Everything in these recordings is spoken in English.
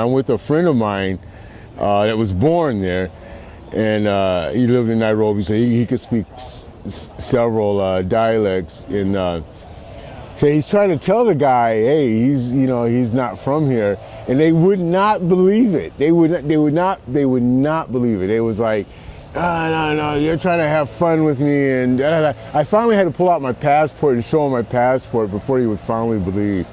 I'm with a friend of mine that was born there, and he lived in Nairobi, so he could speak several dialects. And so he's trying to tell the guy, hey, he's not from here, and they would not believe it. They would not believe it. It was like, no, you're trying to have fun with me, and I finally had to pull out my passport and show him my passport before he would finally believe.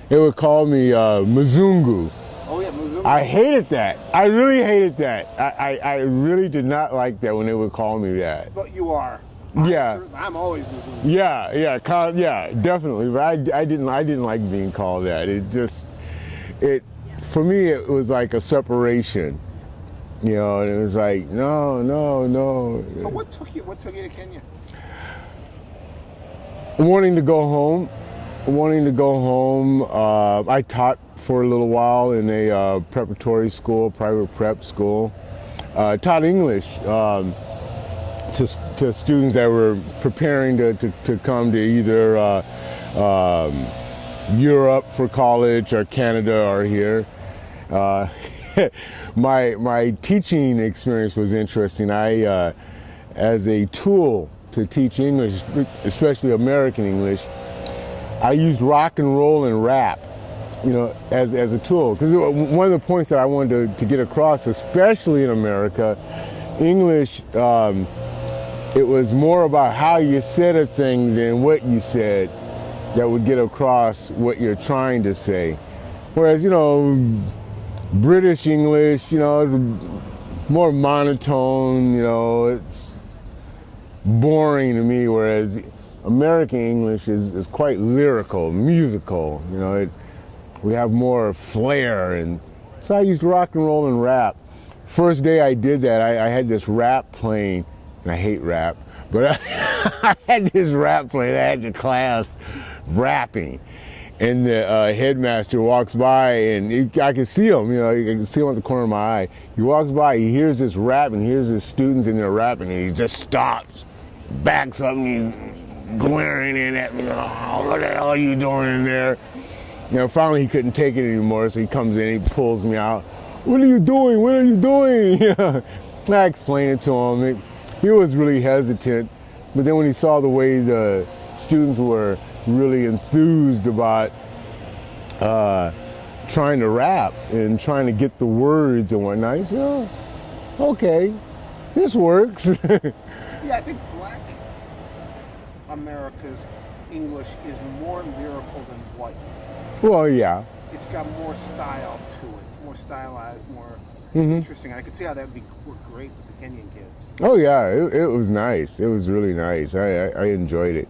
They would call me Mzungu. Oh yeah, Mzungu. I hated that. I really hated that. I really did not like that when they would call me that. But you are. Yeah. I'm always Mzungu. Yeah, definitely. But I didn't like being called that. For me, it was like a separation. And it was like, no. So what took you to Kenya? Wanting to go home. I taught for a little while in a preparatory school, private prep school. Taught English to students that were preparing to come to either Europe for college or Canada or here. My teaching experience was interesting. As a tool to teach English, especially American English, I used rock and roll and rap, as a tool. Because one of the points that I wanted to get across, especially in America, English, it was more about how you said a thing than what you said that would get across what you're trying to say. Whereas, British English, is more monotone, it's boring to me, whereas American English is quite lyrical, musical, we have more flair, and so I used rock and roll and rap. First day I did that, I had this rap playing, and I hate rap, but I had this rap playing, I had the class rapping, and the headmaster walks by, and I can see him, you can see him at the corner of my eye. He walks by, he hears this rap, and hears his students in there rapping, and he just stops, backs up, and he's glaring in at me. Oh, what the hell are you doing in there? Finally he couldn't take it anymore, so he comes in, he pulls me out. What are you doing? What are you doing? I explained it to him. He was really hesitant, but then when he saw the way the students were really enthused about trying to rap and trying to get the words and whatnot, he said, oh, okay, this works. Yeah, I think Black America's English is more lyrical than white. Well, yeah. It's got more style to it. It's more stylized, more interesting. I could see how that would work great with the Kenyan kids. Oh yeah, it was nice. It was really nice. I enjoyed it.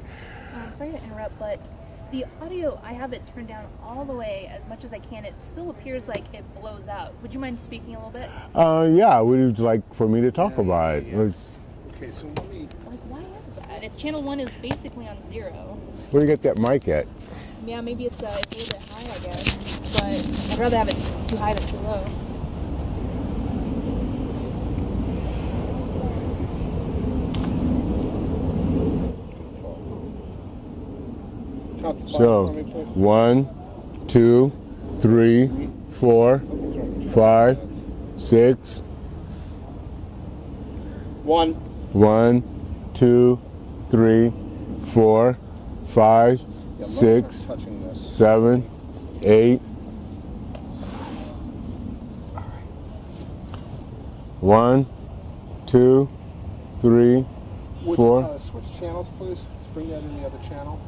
Sorry to interrupt, but the audio, I have it turned down all the way as much as I can. It still appears like it blows out. Would you mind speaking a little bit? Yeah, would you like for me to talk about it? Yeah. Okay, so let me... Why is that? If channel 1 is basically on 0. Where do you get that mic at? Yeah, maybe it's a little bit high, I guess. But I'd rather have it too high than too low. So, 1, 2, 3, 4, 5, 6. 1, 2, 3, 4, 5, 6, 7, 8. 1, 2, 3, 4. Switch channels, please. Let's bring that in the other channel.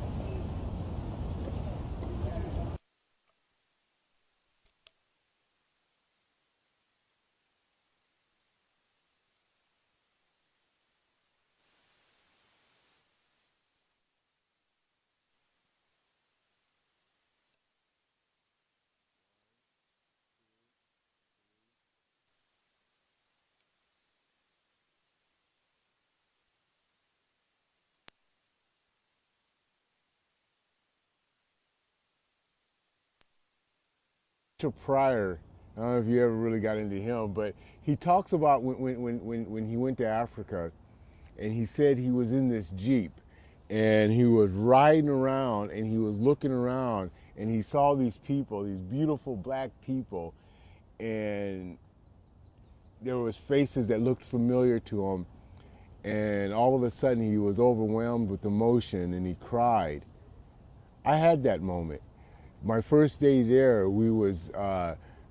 Pryor, I don't know if you ever really got into him, but he talks about when he went to Africa, and he said he was in this Jeep, and he was riding around, and he was looking around, and he saw these people, these beautiful black people, and there was faces that looked familiar to him, and all of a sudden he was overwhelmed with emotion and he cried. I had that moment. My first day there, we was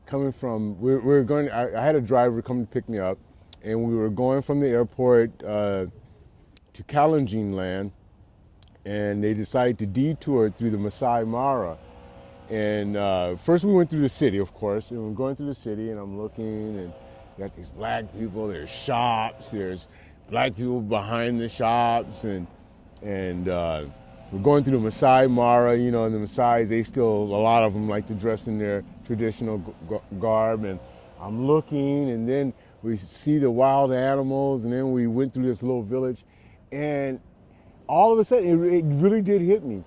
coming from, we were going, I had a driver come to pick me up, and we were going from the airport to Kalenjin land, and they decided to detour through the Masai Mara. And first we went through the city, of course, and we're going through the city, and I'm looking, and you got these black people, there's shops, there's black people behind the shops, and we're going through the Masai Mara, you know, and the Masais, they still, a lot of them like to dress in their traditional garb, and I'm looking, and then we see the wild animals, and then we went through this little village, and all of a sudden, it really did hit me.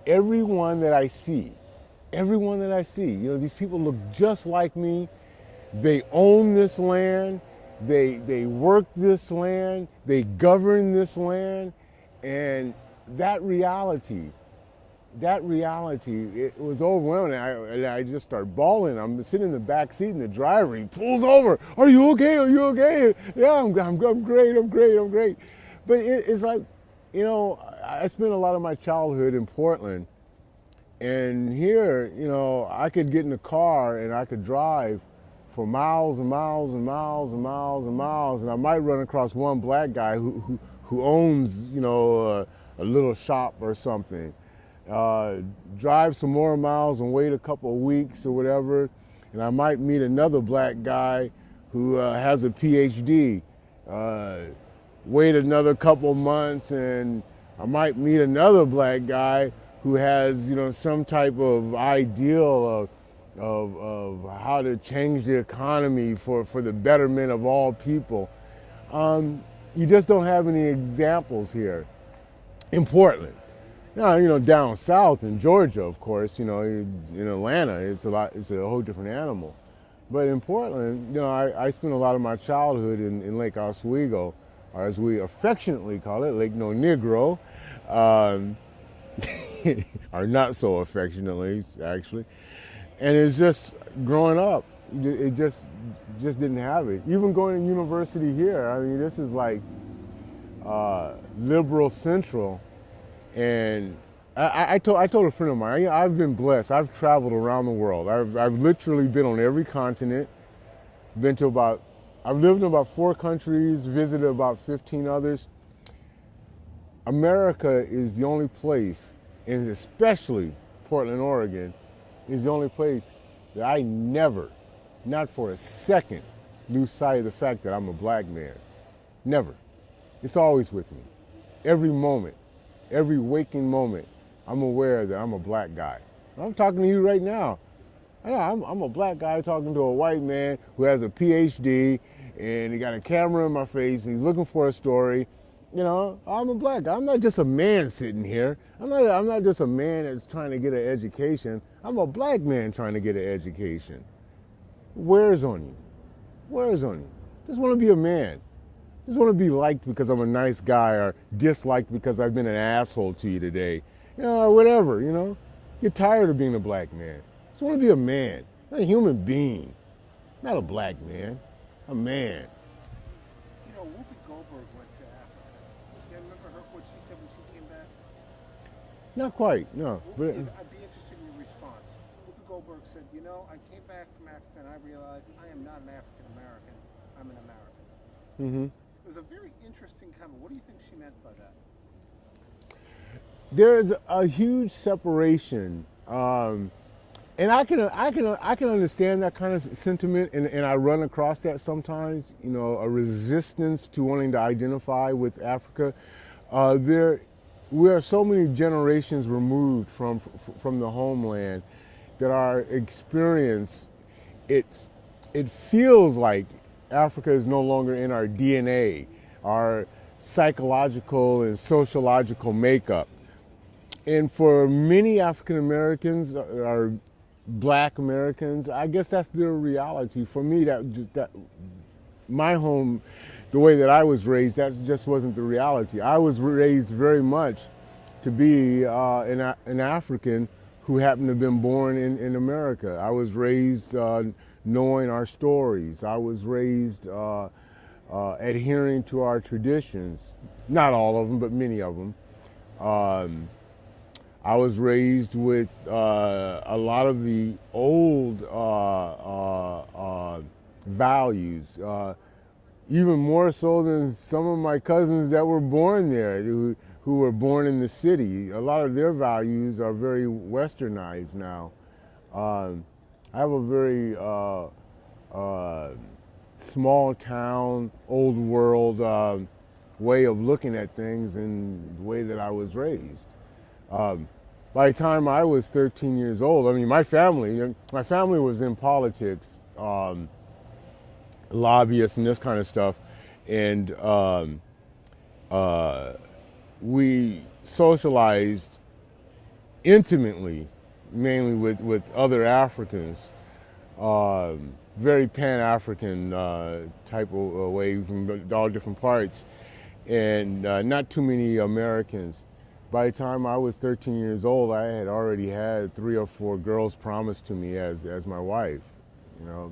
Everyone that I see, you know, these people look just like me. They own this land, they work this land, they govern this land, and that reality, it was overwhelming. And I just start bawling. I'm sitting in the back seat, and the driver, he pulls over. Are you okay? Are you okay? Yeah, I'm great. But it's like, you know, I spent a lot of my childhood in Portland, and here, you know, I could get in the car and I could drive for miles and miles and miles and miles and miles, and I might run across one black guy who owns, you know, a little shop or something. Drive some more miles and wait a couple of weeks or whatever, and I might meet another black guy who has a PhD. Wait another couple months, and I might meet another black guy who has, you know, some type of ideal of how to change the economy for the betterment of all people. You just don't have any examples here in Portland. Now, you know, down south in Georgia, of course, you know, in Atlanta, it's a whole different animal. But in Portland, you know, I spent a lot of my childhood in Lake Oswego, or as we affectionately call it, Lake No Negro, or not so affectionately, actually. And it's just growing up, it just didn't have it. Even going to university here, I mean, this is like liberal central. And I told a friend of mine, I've been blessed. I've traveled around the world. I've literally been on every continent. I've lived in about 4 countries, visited about 15 others. America is the only place, and especially Portland, Oregon, is the only place that I never, not for a second, lose sight of the fact that I'm a black man. Never. It's always with me. Every moment, every waking moment, I'm aware that I'm a black guy. I'm talking to you right now. I'm a black guy talking to a white man who has a PhD, and he got a camera in my face, and he's looking for a story. You know, I'm a black guy. I'm not just a man sitting here. I'm not just a man that's trying to get an education. I'm a black man trying to get an education. Where's on you? Where's on you? Just want to be a man. Just want to be liked because I'm a nice guy, or disliked because I've been an asshole to you today. You know, whatever, you know. Get tired of being a black man. Just want to be a man, not a human being. Not a black man, a man. You know, Whoopi Goldberg went to Africa. Do you remember what she said when she came back? Not quite, no. But I'd be interested in your response. Whoopi Goldberg said, you know, I came back from Africa and I realized I am not an African American, I'm an American. mm-hmm. It was a very interesting comment. What do you think she meant by that? There's a huge separation, and I can understand that kind of sentiment, and I run across that sometimes. You know, a resistance to wanting to identify with Africa. We are so many generations removed from the homeland that our experience, it feels like Africa is no longer in our DNA, our psychological and sociological makeup. And for many African Americans, or black Americans, I guess that's their reality. For me, that my home, the way that I was raised, that just wasn't the reality. I was raised very much to be an African who happened to have been born in America. I was raised knowing our stories. I was raised adhering to our traditions. Not all of them, but many of them. I was raised with a lot of the old values, even more so than some of my cousins that were born there, who were born in the city. A lot of their values are very westernized now. I have a very small town, old world way of looking at things and the way that I was raised. By the time I was 13 years old, I mean, my family was in politics, lobbyists and this kind of stuff, and we socialized intimately, mainly with other Africans, very Pan-African type of way from all different parts, and not too many Americans. By the time I was 13 years old, I had already had 3 or 4 girls promised to me as my wife. You know,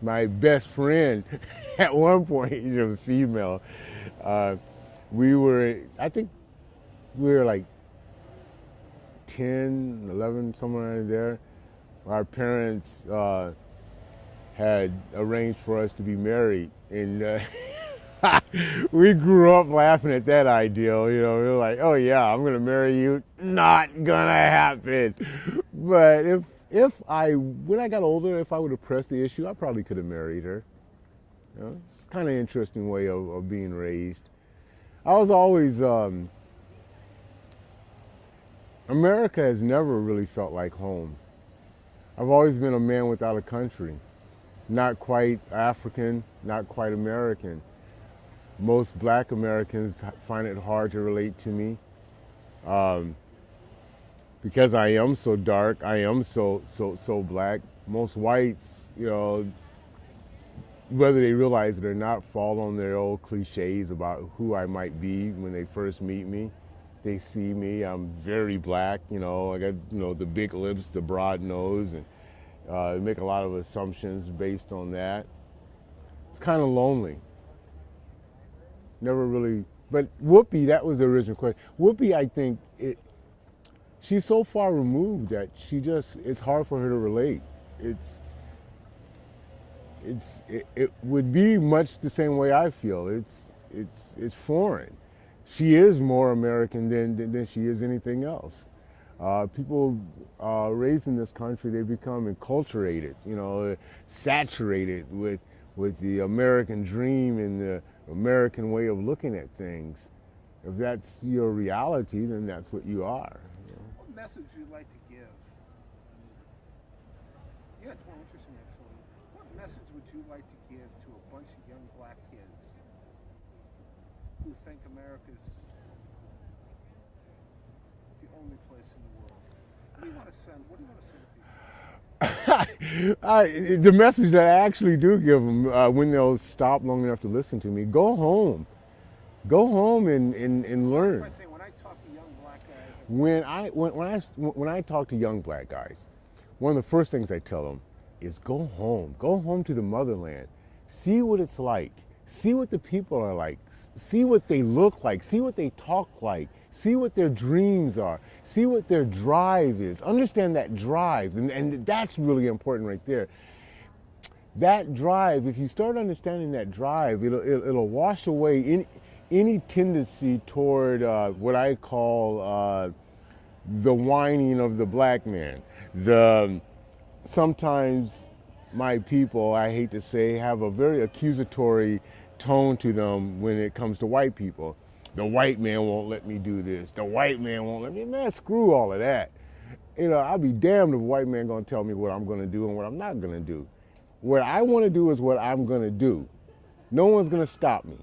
my best friend at one point, you know, female. I think we were like 10, 11, somewhere in there. Our parents had arranged for us to be married, and we grew up laughing at that ideal. You know, we were like, "Oh yeah, I'm gonna marry you." Not gonna happen. But when I got older, if I would have pressed the issue, I probably could have married her. You know, it's kind of an interesting way of being raised. I was always America has never really felt like home. I've always been a man without a country. Not quite African, not quite American. Most black Americans find it hard to relate to me. Because I am so dark, I am so black. Most whites, you know, whether they realize it or not, fall on their old cliches about who I might be when they first meet me. They see me, I'm very black, you know, I got, you know, the big lips, the broad nose, and they make a lot of assumptions based on that. It's kind of lonely. Never really, but Whoopi, that was the original question. Whoopi, I think, she's so far removed that it's hard for her to relate. It would be much the same way I feel. It's foreign. She is more American than she is anything else. People raised in this country, they become enculturated, you know, saturated with the American dream and the American way of looking at things. If that's your reality, then that's what you are. You know? What message would you like to give? Yeah, it's more interesting actually. What message would you like to give to a bunch of young black kids who think America's the only place in the world? What do you want to send? What do you want to say to people? The message that I actually do give them when they'll stop long enough to listen to me: go home, and learn. By saying, when I talk to young black guys, When I talk to young black guys, one of the first things I tell them is go home to the motherland, see what it's like, see what the people are like, see what they look like, see what they talk like, see what their dreams are, see what their drive is. Understand that drive, and that's really important right there. That drive, if you start understanding that drive, it'll wash away any tendency toward what I call the whining of the black man. Sometimes my people, I hate to say, have a very accusatory tone to them when it comes to white people. The white man won't let me do this. The white man won't let me. Man, screw all of that. You know, I'll be damned if a white man gonna tell me what I'm gonna do and what I'm not gonna do. What I want to do is what I'm gonna do. No one's gonna stop me.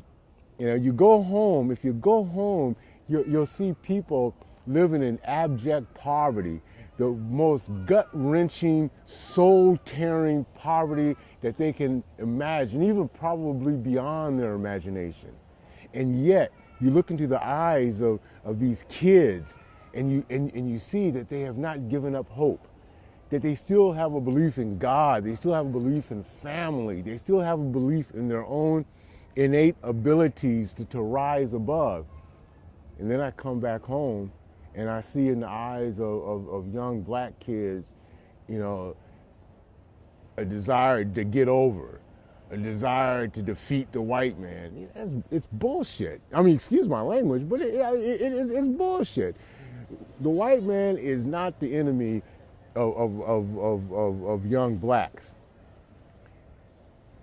You know, you go home. If you go home, you'll see people living in abject poverty, the most gut-wrenching, soul-tearing poverty that they can imagine, even probably beyond their imagination. And yet, you look into the eyes of these kids, and you see that they have not given up hope. that they still have a belief in God, they still have a belief in family, they still have a belief in their own innate abilities to rise above. And then I come back home and I see in the eyes of young black kids, you know, a desire to get over, a desire to defeat the white man. It's bullshit. I mean, excuse my language, but it's bullshit. The white man is not the enemy of young blacks.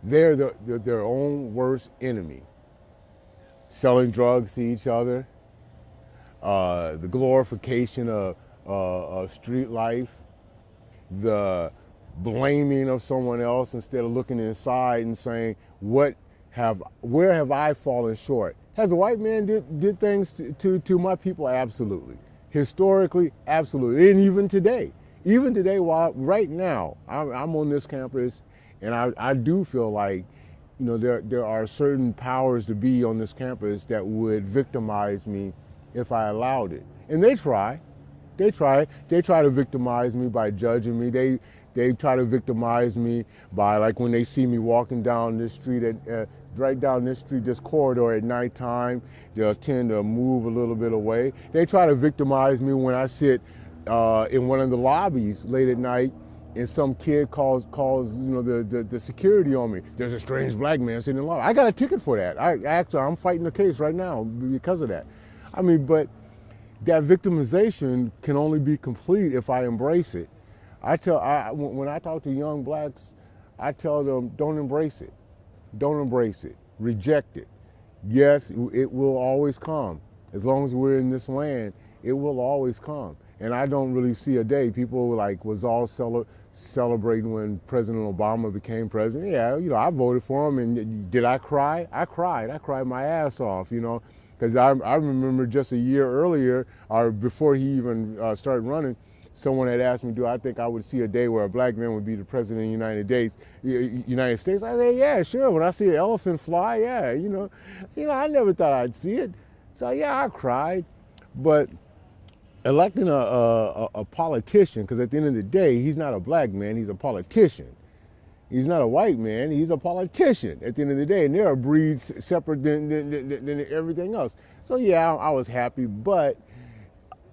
They're their own worst enemy. Selling drugs to each other, the glorification of street life, the blaming of someone else instead of looking inside and saying, where have I fallen short? Has a white man did things to my people? Absolutely. Historically, absolutely. And even today, while right now I'm on this campus, and I do feel like, you know, there are certain powers to be on this campus that would victimize me if I allowed it. And they try to victimize me by judging me. They try to victimize me by, like, when they see me walking down this street right down this street, this corridor at nighttime, they'll tend to move a little bit away. They try to victimize me when I sit in one of the lobbies late at night and some kid calls you know, the security on me. There's a strange black man sitting in the lobby. I got a ticket for that. I'm fighting the case right now because of that. I mean, but that victimization can only be complete if I embrace it. When I talk to young blacks, I tell them, don't embrace it. Don't embrace it. Reject it. Yes, it will always come. As long as we're in this land, it will always come. And I don't really see a day people was all celebrating when President Obama became president. Yeah, you know, I voted for him, and did I cry? I cried. I cried my ass off, you know, because I remember just a year earlier, or before he even started running, someone had asked me, do I think I would see a day where a black man would be the president of the United States? I said, yeah, sure. When I see an elephant fly, yeah, you know, I never thought I'd see it. So yeah, I cried. But electing a politician, because at the end of the day, he's not a black man, he's a politician. He's not a white man, he's a politician at the end of the day, and there are breeds separate than everything else. So yeah, I was happy, but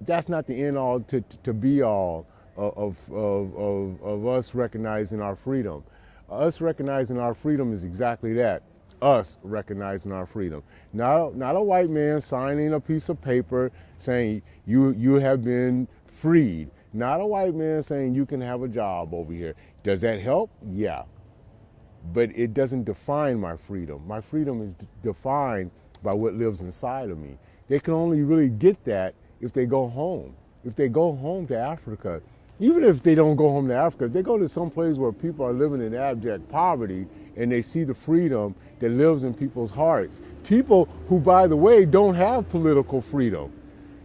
that's not the end all to be all of us recognizing our freedom. Us recognizing our freedom is exactly that. Us recognizing our freedom. Not a white man signing a piece of paper saying you have been freed. Not a white man saying you can have a job over here. Does that help? Yeah. But it doesn't define my freedom. My freedom is defined by what lives inside of me. They can only really get that if they go home. If they go home to Africa. Even if they don't go home to Africa, if they go to some place where people are living in abject poverty and they see the freedom that lives in people's hearts. People who, by the way, don't have political freedom.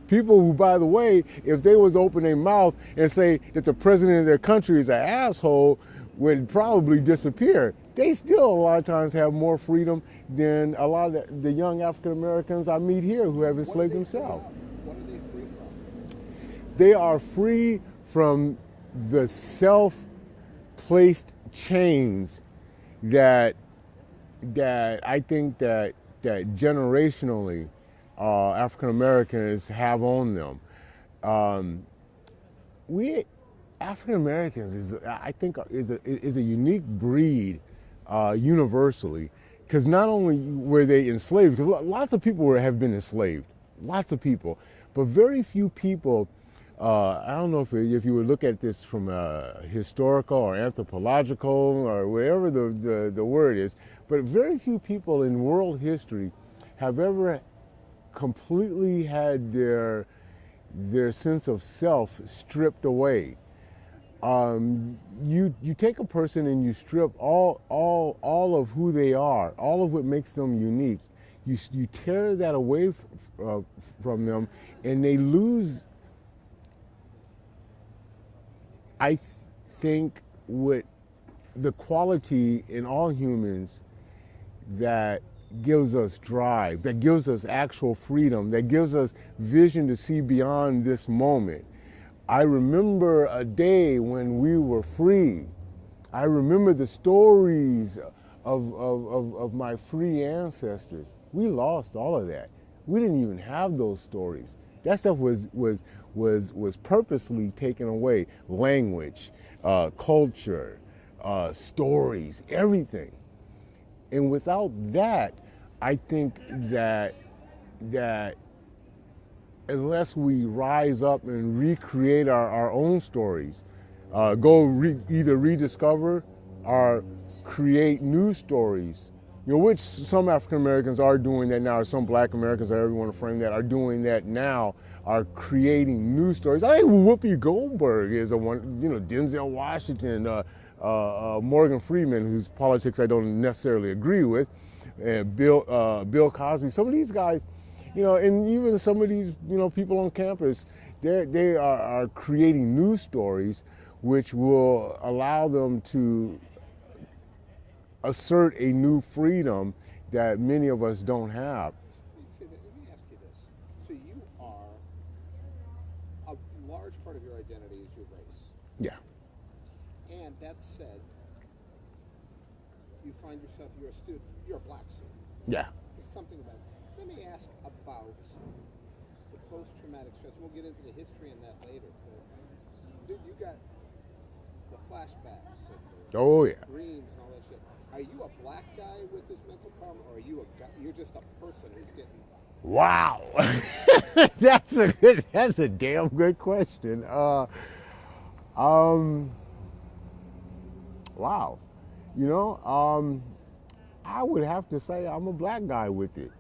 People who, by the way, if they was open their mouth and say that the president of their country is an asshole, would probably disappear. They still a lot of times have more freedom than a lot of the young African Americans I meet here who have enslaved themselves. What are they free from? They are free from the self-placed chains that I think that generationally African Americans have on them. We African Americans I think is a unique breed universally, because not only were they enslaved, because lots of people have been enslaved, lots of people, but very few people. I don't know if you would look at this from a historical or anthropological or whatever the word is, but very few people in world history have ever completely had their sense of self stripped away. You take a person and you strip all of who they are, all of what makes them unique. You tear that away from them, and they lose. I think what the quality in all humans that gives us drive, that gives us actual freedom, that gives us vision to see beyond this moment. I remember a day when we were free. I remember the stories of my free ancestors. We lost all of that. We didn't even have those stories. That stuff was purposely taken away. Language, culture, stories, everything. And without that, I think that unless we rise up and recreate our own stories, either rediscover or create new stories, which some African Americans are doing that now, or some Black Americans, however you want to frame that, are doing that now, are creating new stories. I think Whoopi Goldberg is a one, Denzel Washington, Morgan Freeman, whose politics I don't necessarily agree with, and Bill Cosby. Some of these guys, and even some of these, people on campus, they are creating new stories which will allow them to assert a new freedom that many of us don't have. Let me ask you this. So you are, a large part of your identity is your race. Yeah. And that said, you find yourself, you're a student, you're a black student. Yeah. There's something about it. Let me ask about the post-traumatic stress. We'll get into the history and that later. But you got the flashbacks and the dreams and all that shit. Are you a black guy with this mental problem, or are you a guy, you're just a person who's getting... Wow. That's a damn good question. Wow. I would have to say I'm a black guy with it.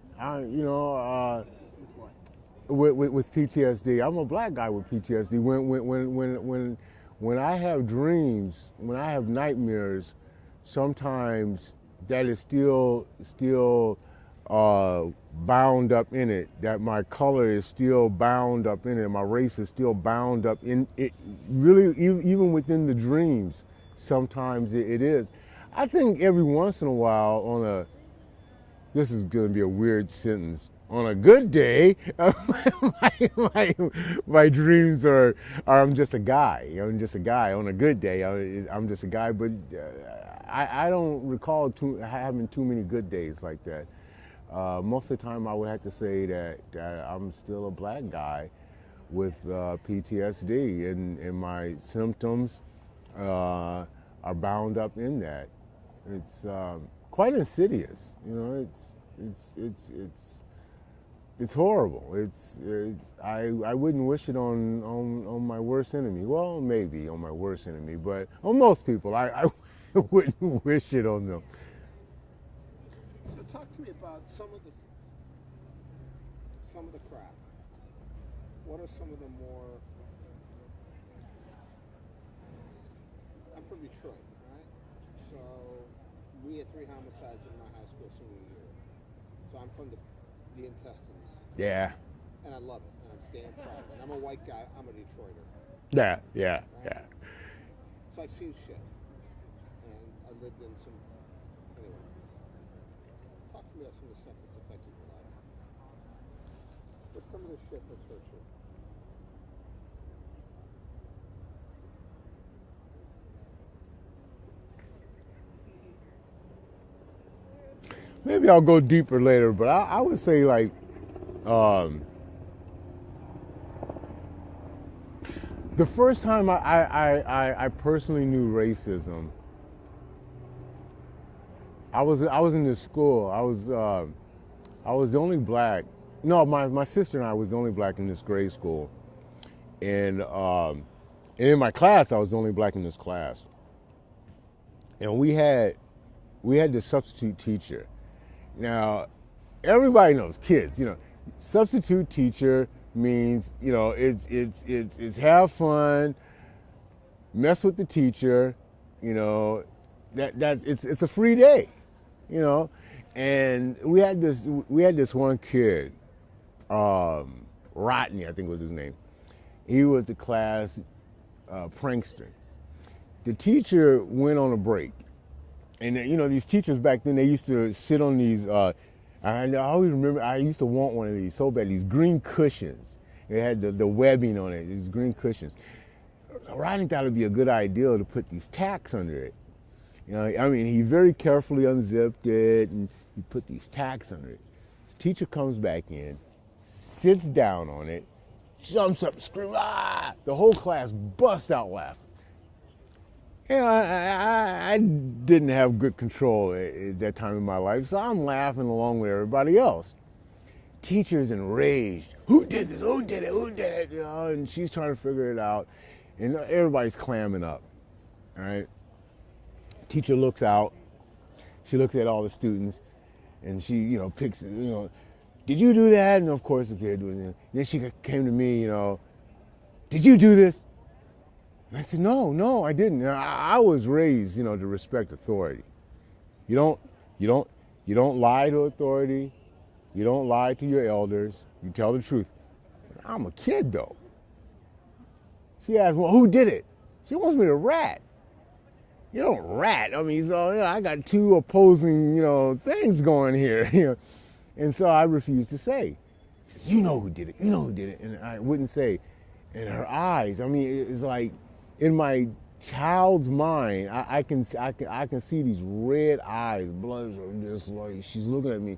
With PTSD. I'm a black guy with PTSD. When I have dreams, when I have nightmares, sometimes that is still bound up in it. That my color is still bound up in it. My race is still bound up in it. Really, even within the dreams, sometimes it is. I think every once in a while, this is going to be a weird sentence. On a good day, my dreams are I'm just a guy. I'm just a guy. On a good day, I'm just a guy. But I don't recall having too many good days like that. Most of the time, I would have to say that I'm still a black guy with PTSD, and my symptoms are bound up in that. It's quite insidious. It's horrible. I wouldn't wish it on my worst enemy. Well, maybe on my worst enemy, but on most people, I wouldn't wish it on them. So talk to me about some of the crap. What are some of the more? I'm from Detroit, right? So we had 3 homicides in my high school senior year. So I'm from the intestines. Yeah. And I love it. And I'm damn proud of it. And I'm a white guy. I'm a Detroiter. Yeah. Right? So I've seen shit. And I lived in some... Anyway. Talk to me about some of the stuff that's affected your life. What's some of the shit that's hurt you? Maybe I'll go deeper later, but I would say the first time I personally knew racism, I was in this school. I was the only black. No, my sister and I was the only black in this grade school, and in my class I was the only black in this class, and we had this substitute teacher. Now, everybody knows, kids, substitute teacher means, it's have fun, mess with the teacher, it's a free day, and we had this one kid, Rodney, I think was his name. He was the class prankster. The teacher went on a break. And these teachers back then, they used to sit on these, I always remember, I used to want one of these so bad, these green cushions. It had the webbing on it, these green cushions. Rodney thought it'd be a good idea to put these tacks under it. You know, I mean, he very carefully unzipped it and he put these tacks under it. His teacher comes back in, sits down on it, jumps up, screams, ah! The whole class busts out laughing. You know, I didn't have good control at that time in my life, so I'm laughing along with everybody else. Teacher's enraged. Who did this? Who did it? Who did it? You know, and she's trying to figure it out, and everybody's clamming up. All right. Teacher looks out. She looks at all the students, and she, you know, picks, you know, did you do that? And of course the kid was. Then she came to me, you know, did you do this? And I said, no, I didn't. I was raised, you know, to respect authority. You don't lie to authority. You don't lie to your elders. You tell the truth. I'm a kid, though. She asked, well, who did it? She wants me to rat. You don't rat. I mean, so, you know, I got two opposing, you know, things going here. You know? And so I refused to say. She says, you know who did it. You know who did it. And I wouldn't say. And her eyes, I mean, it's like in my child's mind, I can see these red eyes, blood, just like she's looking at me.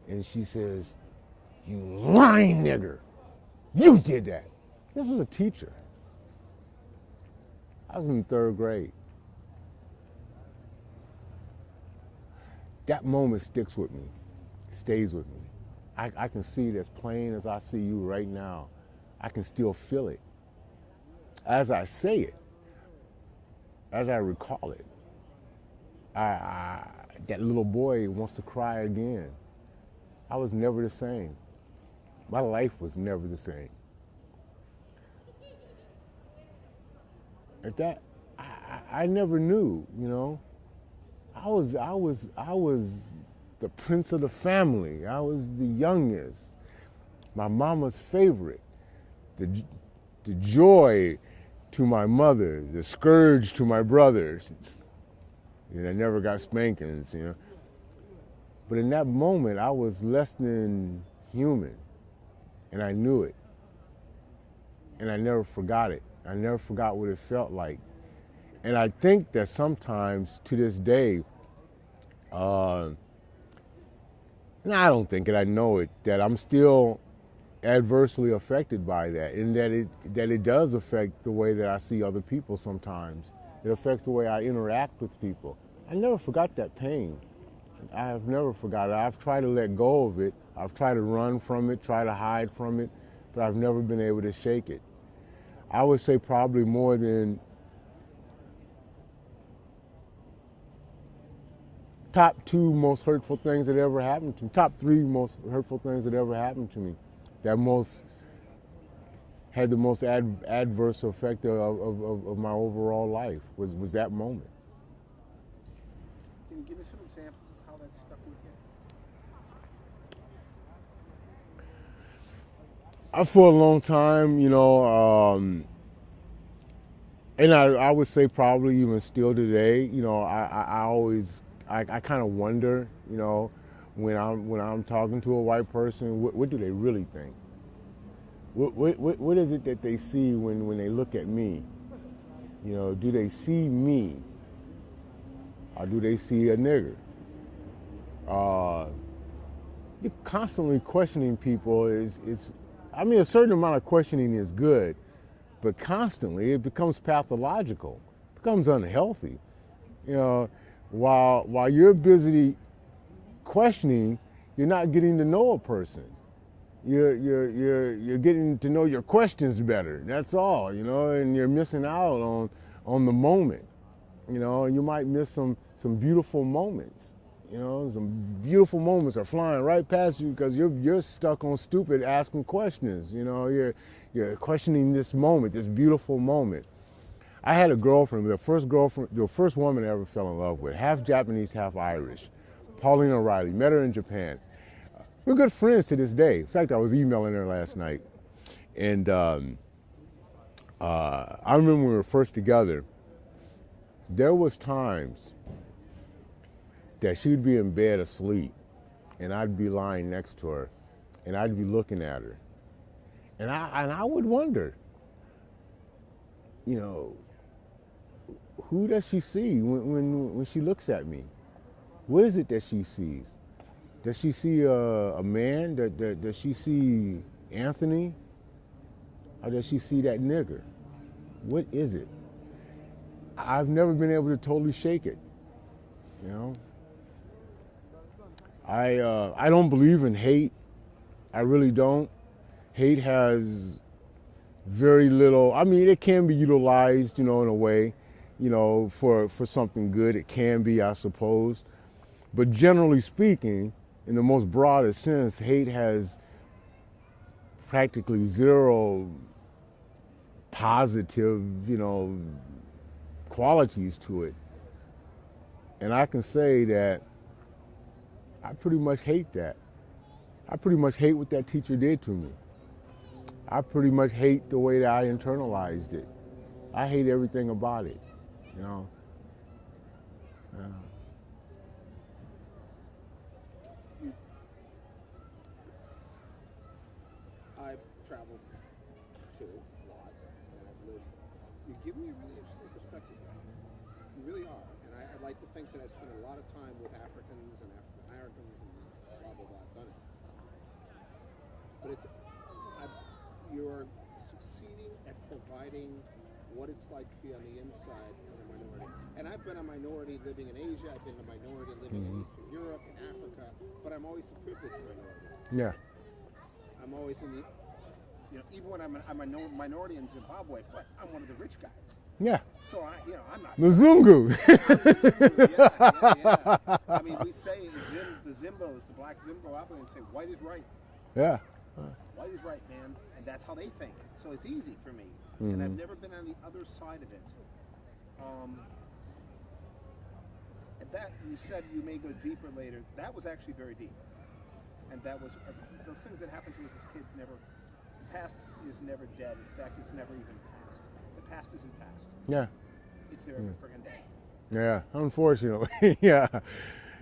And she says, you lying nigger, you did that. This was a teacher. I was in 3rd grade. That moment sticks with me, stays with me. I can see it as plain as I see you right now. I can still feel it. As I say it, as I recall it, that little boy wants to cry again. I was never the same. My life was never the same. At that, I never knew, you know. I was the prince of the family. I was the youngest, my mama's favorite, the joy to my mother, the scourge to my brothers. And I never got spankings, you know. But in that moment, I was less than human, and I knew it. And I never forgot it. I never forgot what it felt like. And I think that sometimes, to this day, and I don't think it, I know it, that I'm still adversely affected by that, and that it does affect the way that I see other people sometimes. It affects the way I interact with people. I never forgot that pain. I have never forgotten it. I've tried to let go of it. I've tried to run from it, try to hide from it, but I've never been able to shake it. I would say probably more than top 2 most hurtful things that ever happened to me, top 3 most hurtful things that ever happened to me, that had the most adverse effect of my overall life was that moment. Can you give us some examples of how that stuck with you? For a long time, you know, and I would say probably even still today, you know, I kind of wonder, you know, when I'm talking to a white person, what do they really think? What is it that they see when they look at me? You know, do they see me, or do they see a nigger? You're constantly questioning people I mean, a certain amount of questioning is good, but constantly it becomes pathological, becomes unhealthy. You know, while you're busy questioning, you're not getting to know a person. You're getting to know your questions better. That's all, you know, and you're missing out on the moment. You know, you might miss some beautiful moments. You know, some beautiful moments are flying right past you because you're stuck on stupid asking questions. You know, you're questioning this moment, this beautiful moment. I had a girlfriend, the first woman I ever fell in love with, half Japanese, half Irish, Pauline O'Reilly. Met her in Japan. We're good friends to this day. In fact, I was emailing her last night, and I remember when we were first together. There was times that she'd be in bed asleep, and I'd be lying next to her, and I'd be looking at her, and I would wonder, you know, who does she see when she looks at me? What is it that she sees? Does she see a man? Does she see Anthony? Or does she see that nigger? What is it? I've never been able to totally shake it. You know, I don't believe in hate. I really don't. Hate has very little. I mean, it can be utilized, you know, in a way, you know, for something good. It can be, I suppose. But generally speaking, in the most broadest sense, hate has practically zero positive, you know, qualities to it. And I can say that I pretty much hate that. I pretty much hate what that teacher did to me. I pretty much hate the way that I internalized it. I hate everything about it, you know. Yeah. I've traveled too a lot, and I've lived. You give me a really interesting perspective. You really are, and I'd like to think that I've spent a lot of time with Africans and African Americans and blah blah blah. I've done it, but you're succeeding at providing what it's like to be on the inside as a minority. And I've been a minority living in Asia. I've been a minority living in Eastern Europe and Africa, but I'm always the privileged minority. Yeah. I'm always in the, you know, even when I'm a minority in Zimbabwe, but I'm one of the rich guys. Yeah. So I'm not. Mzungu. Yeah. I mean, we say the Zimbos, the black Zimbo out there, and say white is right. Yeah. White is right, man, and that's how they think. So it's easy for me, and I've never been on the other side of it. And that you said you may go deeper later. That was actually very deep. And that was those things that happened to us as kids. The past is never dead. In fact, it's never even past. The past isn't past. Yeah. It's there every friggin' day. Yeah, unfortunately. Yeah.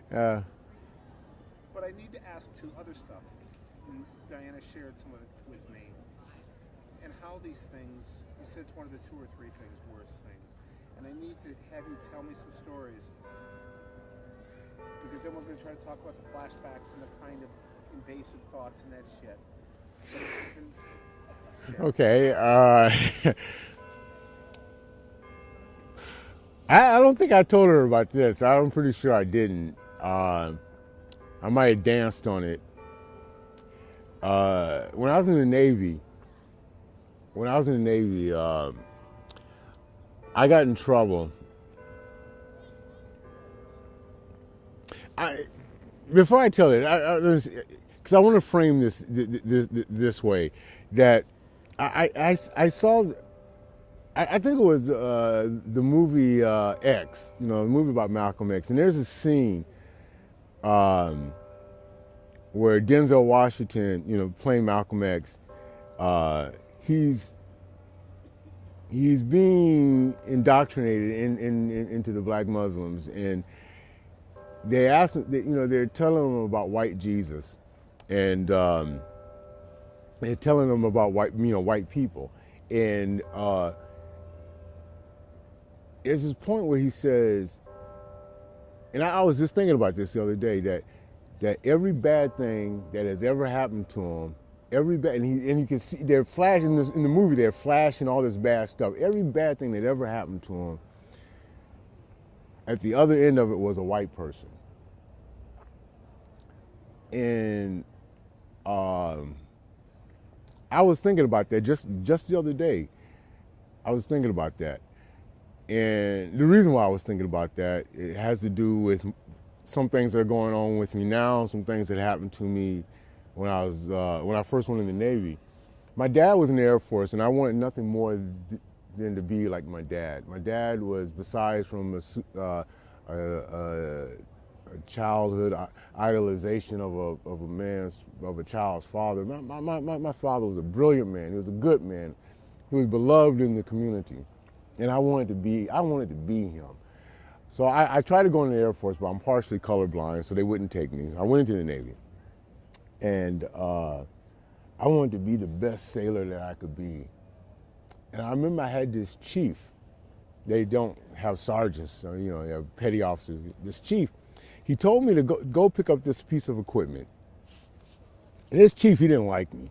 But I need to ask two other stuff. And Diana shared some of it with me. And how these things, you said it's one of the two or three things, worst things. And I need to have you tell me some stories. Because then we're going to try to talk about the flashbacks and the kind of invasive thoughts and that shit. Okay. I don't think I told her about this. I'm pretty sure I didn't. I might have danced on it. When I was in the Navy, I got in trouble. Before I tell it, because I want to frame this way, that I saw, I think it was the movie X, you know, the movie about Malcolm X, and there's a scene where Denzel Washington, you know, playing Malcolm X, he's being indoctrinated into the black Muslims, and they asked him, you know, they're telling him about white Jesus, and they're telling him about white people, and there's this point where he says, and I was just thinking about this the other day, that every bad thing that has ever happened to him, and you can see they're flashing this in the movie. They're flashing all this bad stuff. Every bad thing that ever happened to him, at the other end of it was a white person. And I was thinking about that just the other day. I was thinking about that. And the reason why I was thinking about that, it has to do with some things that are going on with me now, some things that happened to me when I first went in the Navy. My dad was in the Air Force, and I wanted nothing more than to be like my dad. My dad was, besides from a childhood idolization of a child's father. My father was a brilliant man. He was a good man. He was beloved in the community, and I wanted to be him. So I tried to go in the Air Force, but I'm partially colorblind, so they wouldn't take me. I went into the Navy, and I wanted to be the best sailor that I could be. And I remember I had this chief. They don't have sergeants, so, you know, they have petty officers. This chief, he told me to go pick up this piece of equipment. And this chief, he didn't like me.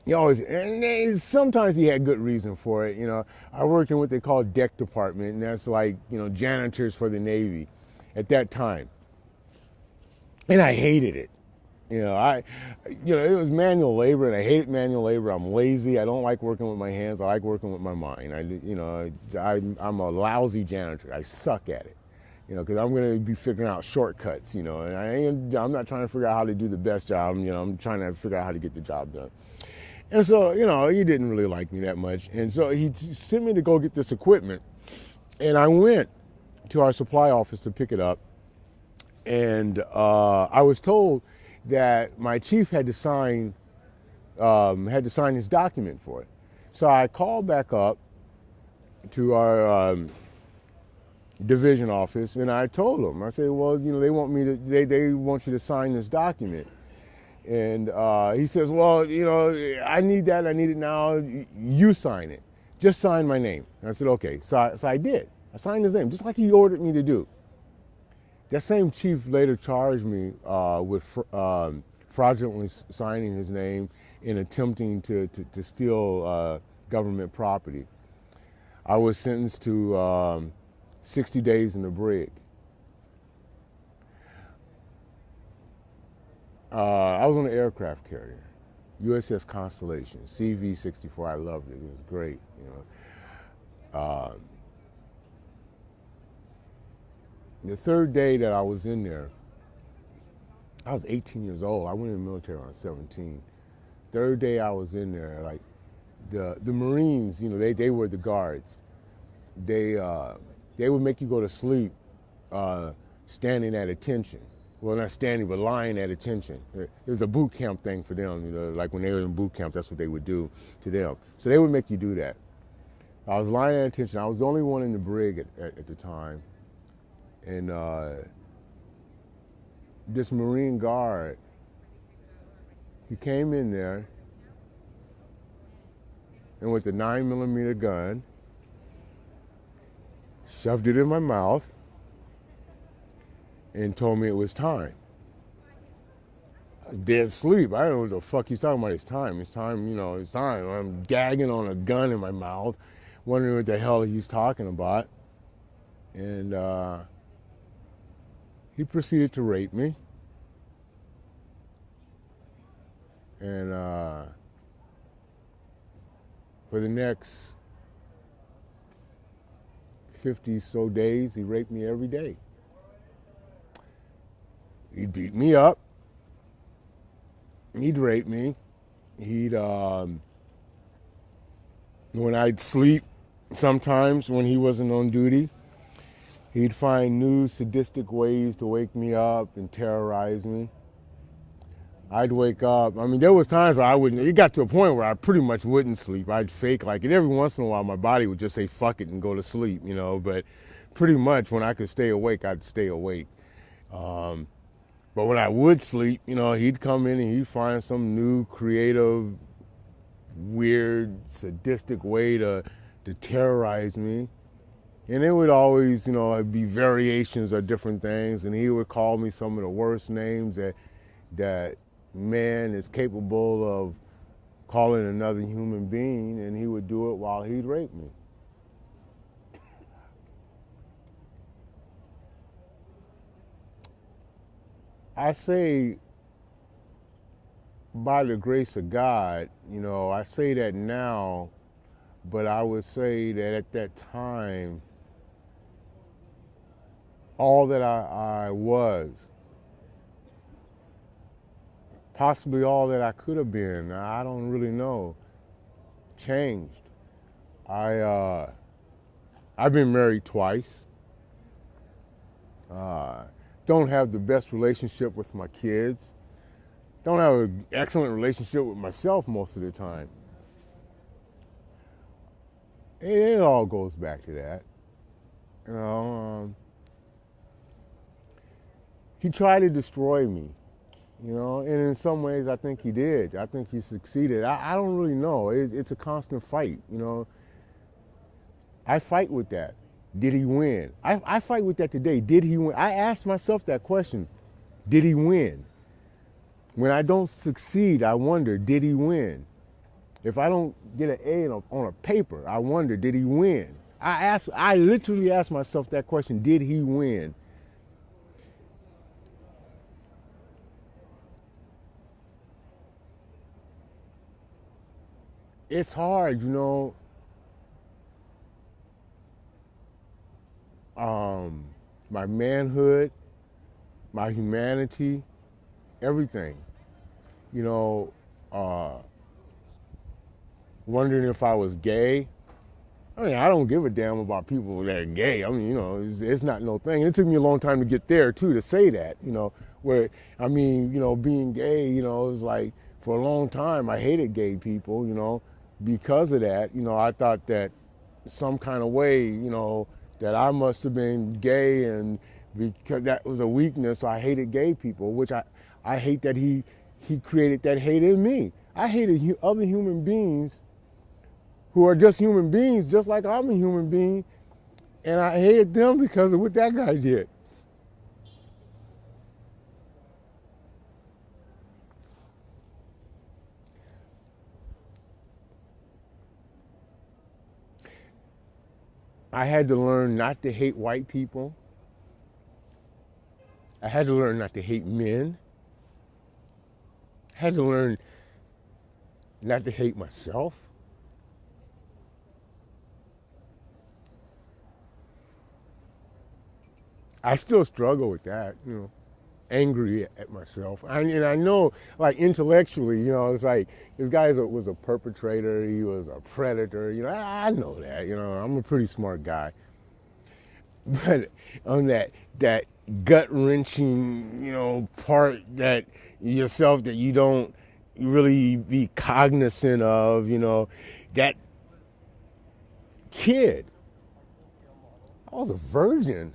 He always, and sometimes he had good reason for it. You know, I worked in what they call deck department, and that's like, you know, janitors for the Navy at that time. And I hated it. You know, it was manual labor, and I hated manual labor. I'm lazy. I don't like working with my hands. I like working with my mind. I'm a lousy janitor. I suck at it. You know, because I'm going to be figuring out shortcuts. You know, and I'm not trying to figure out how to do the best job. You know, I'm trying to figure out how to get the job done. And so, you know, he didn't really like me that much. And so he sent me to go get this equipment, and I went to our supply office to pick it up. And I was told that my chief had to sign his document for it. So I called back up to our division office, and I told them, I said, well, you know, they want you to sign this document. And he says, well, you know, I need it now. You sign it. Just sign my name. And I said, okay. So I did. I signed his name, just like he ordered me to do. That same chief later charged me with fraudulently signing his name and attempting to steal government property. I was sentenced to 60 days in the brig. I was on an aircraft carrier, USS Constellation, CV-64. I loved it. It was great. You know. The third day that I was in there, I was 18 years old. I went in the military when I was 17. Third day I was in there, like the Marines, you know, they were the guards. They would make you go to sleep standing at attention. Well, not standing, but lying at attention. It was a boot camp thing for them. You know, like when they were in boot camp, that's what they would do to them. So they would make you do that. I was lying at attention. I was the only one in the brig at the time. And this Marine guard, he came in there and with a 9mm gun, shoved it in my mouth, and told me it was time. I was dead asleep. I don't know what the fuck he's talking about. It's time. It's time, you know, it's time. I'm gagging on a gun in my mouth, wondering what the hell he's talking about. And he proceeded to rape me. And for the next 50 so days, he raped me every day. He'd beat me up. He'd rape me. He'd, when I'd sleep, sometimes when he wasn't on duty, he'd find new sadistic ways to wake me up and terrorize me. I'd wake up. I mean, there was times where I wouldn't, it got to a point where I pretty much wouldn't sleep. I'd fake like it. Every once in a while, my body would just say, fuck it, and go to sleep, you know. But pretty much when I could stay awake, I'd stay awake. But when I would sleep, you know, he'd come in and he'd find some new, creative, weird, sadistic way to terrorize me. And it would always, you know, be variations of different things. And he would call me some of the worst names that man is capable of calling another human being, and he would do it while he'd rape me. I say, by the grace of God, you know, I say that now, but I would say that at that time, all that I was, possibly all that I could have been, I don't really know, changed. I've been married twice. Don't have the best relationship with my kids. Don't have an excellent relationship with myself most of the time. And it all goes back to that. You know, he tried to destroy me, you know, and in some ways I think he did. I think he succeeded. I don't really know. It's a constant fight, you know. I fight with that. Did he win? I fight with that today. Did he win? I ask myself that question. Did he win? When I don't succeed, I wonder, did he win? If I don't get an A on a paper, I wonder, did he win? I literally ask myself that question, did he win? It's hard, you know. My manhood, my humanity, everything. You know, wondering if I was gay. I mean, I don't give a damn about people that are gay. I mean, you know, it's not no thing. And it took me a long time to get there, too, to say that, you know, where, I mean, you know, being gay, you know, it was like, for a long time, I hated gay people, you know, because of that. You know, I thought that some kind of way, you know, that I must have been gay, and because that was a weakness, so I hated gay people, which I hate that he created that hate in me. I hated other human beings who are just human beings, just like I'm a human being, and I hated them because of what that guy did. I had to learn not to hate white people. I had to learn not to hate men. I had to learn not to hate myself. I still struggle with that, you know, angry at myself. And I know, like, intellectually, you know, it's like, this guy was a perpetrator, he was a predator, you know, I know that, you know, I'm a pretty smart guy. But on that gut-wrenching, you know, part that yourself that you don't really be cognizant of, you know, that kid, I was a virgin.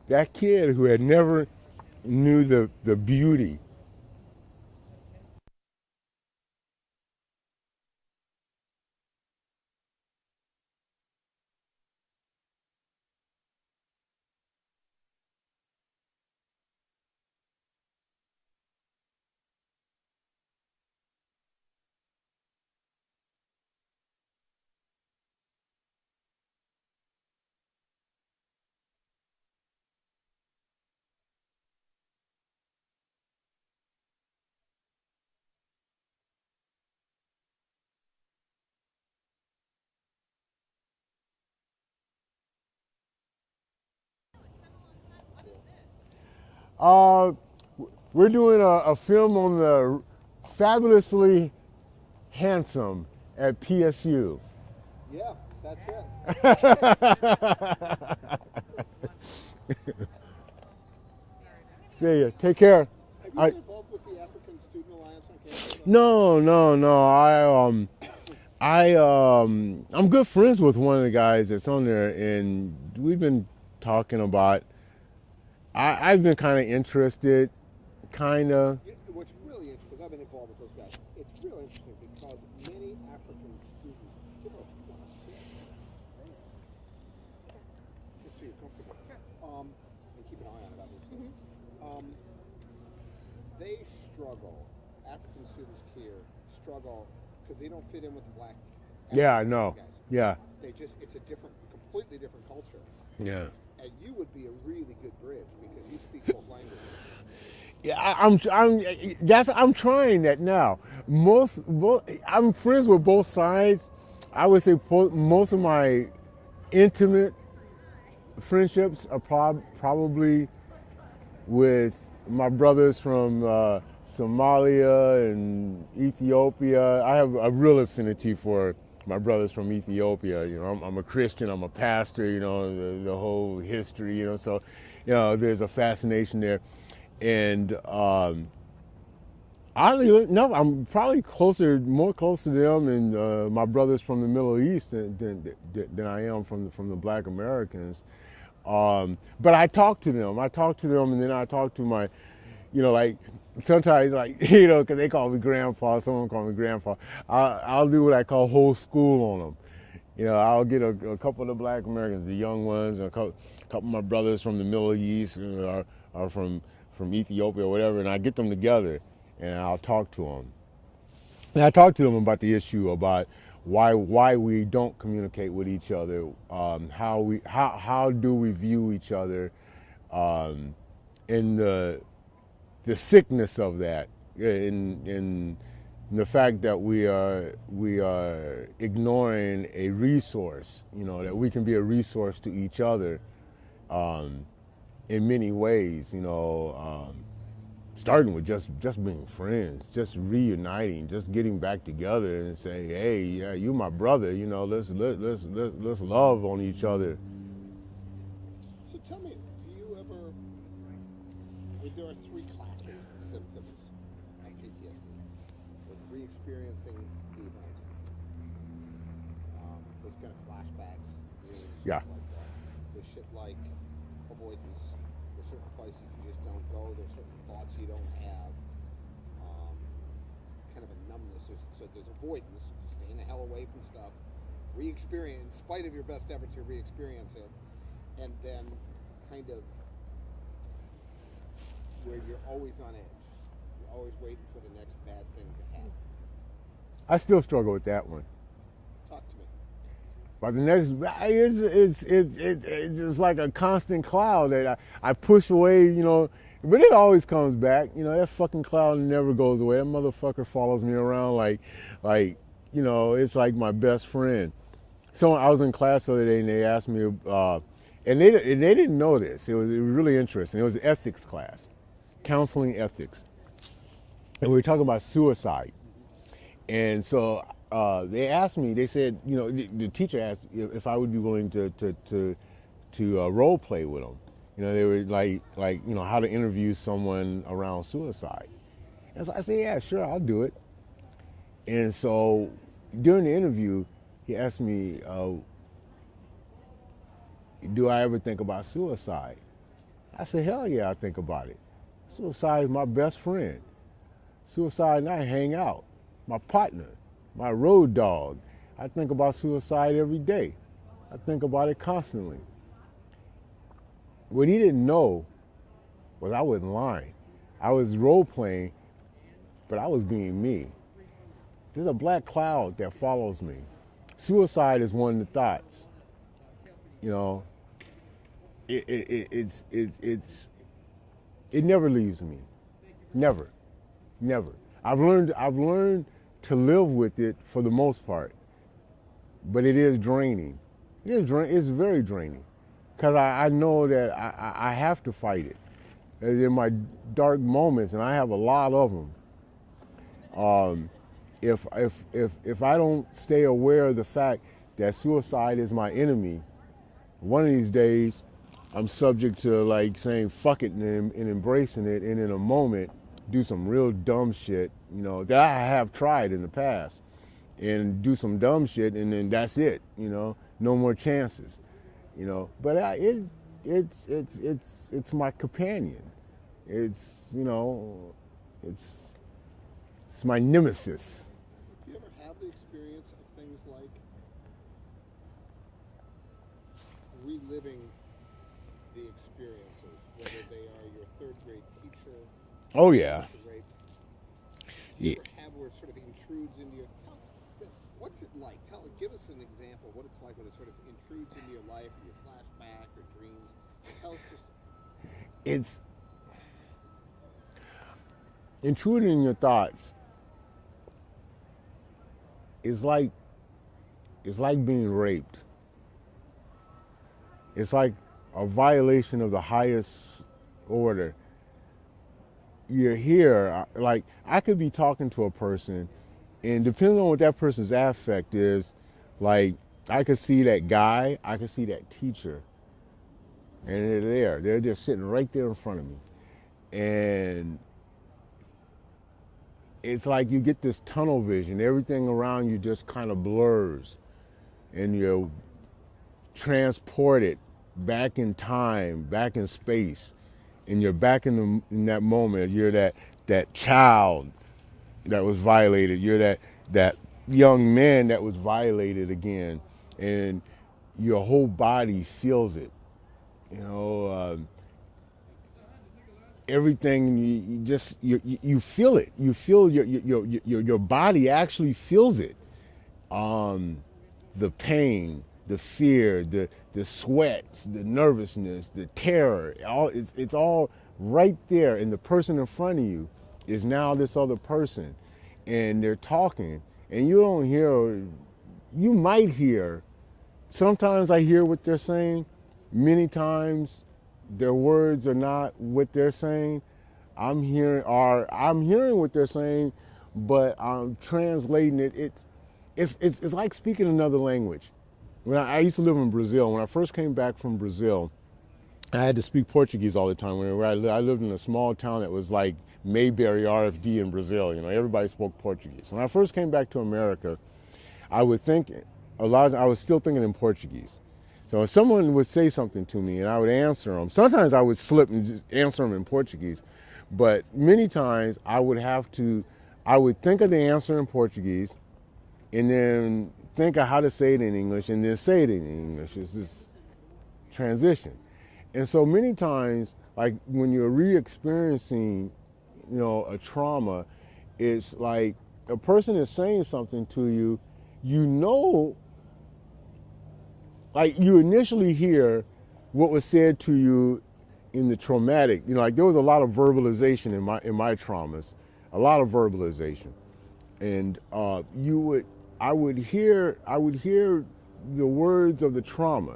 That kid who had never knew the beauty. Uh, we're doing a film on the fabulously handsome at PSU. Yeah, that's it. See ya. Take care. Have you I, been involved with the African Student Alliance on campus? no. I'm good friends with one of the guys that's on there, and we've been talking about. I've been kind of interested, kind of. What's really interesting, because I've been involved with those guys, it's really interesting because many African students, you know, want to sit just so you're comfortable. And keep an eye on it, obviously. They struggle, African students here struggle because they don't fit in with the black Yeah, I African know. guys. Yeah. It's a completely different culture. Yeah. And you would be a really good bridge because you speak both languages. Yeah, I'm trying that now. I'm friends with both sides. I would say most of my intimate friendships are probably with my brothers from Somalia and Ethiopia. I have a real affinity for my brothers from Ethiopia. You know, I'm a Christian, I'm a pastor, you know, the whole history, you know, so, you know, there's a fascination there. And I'm probably more close to them and my brothers from the Middle East than I am from the Black Americans. But I talk to them, and then I talk to like sometimes, like, because they call me grandpa, someone call me grandpa. I'll do what I call whole school on them. I'll get a couple of the black Americans, the young ones, a couple of my brothers from the Middle East, or from Ethiopia or whatever, and I get them together and I'll talk to them. And I talk to them about the issue about why we don't communicate with each other, how do we view each other, in the sickness of that, in the fact that we are ignoring a resource, that we can be a resource to each other, in many ways, starting with just being friends, just reuniting, just getting back together and saying, hey, yeah, you my brother, let's love on each other. So tell me, do you ever? There are three classic symptoms of PTSD: with re-experiencing the event, those kind of flashbacks, dreams, Yeah. like that. There's shit like avoidance. There's certain places you just don't go. There's certain thoughts you don't have. Kind of a numbness. So there's avoidance, staying the hell away from stuff. Re-experience, in spite of your best efforts, you re-experience it, and then kind of where you're always on edge. You're always waiting for the next bad thing to happen. I still struggle with that one. Talk to me. But the next, it's just like a constant cloud that I push away, but it always comes back. That fucking cloud never goes away. That motherfucker follows me around like it's like my best friend. So I was in class the other day and they asked me, and they didn't know this. It was really interesting. It was an ethics class, counseling ethics, and we were talking about suicide. And so they asked me. They said, the teacher asked if I would be willing to role play with them. They were like how to interview someone around suicide. And so I said, yeah, sure, I'll do it. And so during the interview, he asked me, do I ever think about suicide? I said, hell yeah, I think about it. Suicide is my best friend. Suicide and I hang out. My partner, my road dog. I think about suicide every day. I think about it constantly. What he didn't know was I wasn't lying. I was role playing, but I was being me. There's a black cloud that follows me. Suicide is one of the thoughts. It never leaves me. Never. I've learned to live with it for the most part, but it is draining. It's very draining, because I know that I have to fight it. In my dark moments, and I have a lot of them. If I don't stay aware of the fact that suicide is my enemy, one of these days I'm subject to saying fuck it and embracing it, and in a moment do some real dumb shit, that I have tried in the past, and do some dumb shit, and then that's it, no more chances, But it's my companion. It's my nemesis. Do you ever have the experience of things like reliving the experiences, whether they are your third grade teacher? Oh yeah. Do you ever have where it sort of intrudes into your? What's it like? Give us an example of what it's like when it sort of intrudes into your life, or your flashback, or dreams. Tell us just. It's intruding in your thoughts. It's like being raped. It's like a violation of the highest order. You're here, I could be talking to a person, and depending on what that person's affect is, I could see that guy, I could see that teacher, and they're there. They're just sitting right there in front of me. And it's like you get this tunnel vision. Everything around you just kind of blurs, and you're transported back in time, back in space, and you're back in that moment. You're that child that was violated. You're that young man that was violated again, and your whole body feels it. You know, everything you feel it. You feel your body actually feels it. The pain, the fear, the sweats, the nervousness, the terror. It's all right there, and the person in front of you is now this other person, and they're talking, and you don't hear. You might hear. Sometimes I hear what they're saying. Many times, their words are not what they're saying. I'm hearing what they're saying, but I'm translating it. It's like speaking another language. When I used to live in Brazil, when I first came back from Brazil, I had to speak Portuguese all the time. I lived in a small town that was like Mayberry RFD in Brazil. You know, everybody spoke Portuguese. When I first came back to America, I would think I was still thinking in Portuguese. So if someone would say something to me and I would answer them, sometimes I would slip and just answer them in Portuguese. But many times I would think of the answer in Portuguese and then think of how to say it in English and then say it in English. It's this transition. And so many times, like when you're re-experiencing, you know, a trauma, it's like a person is saying something to you, you know, like you initially hear what was said to you in the traumatic, you know, like there was a lot of verbalization in my traumas, a lot of verbalization. And I would hear the words of the trauma.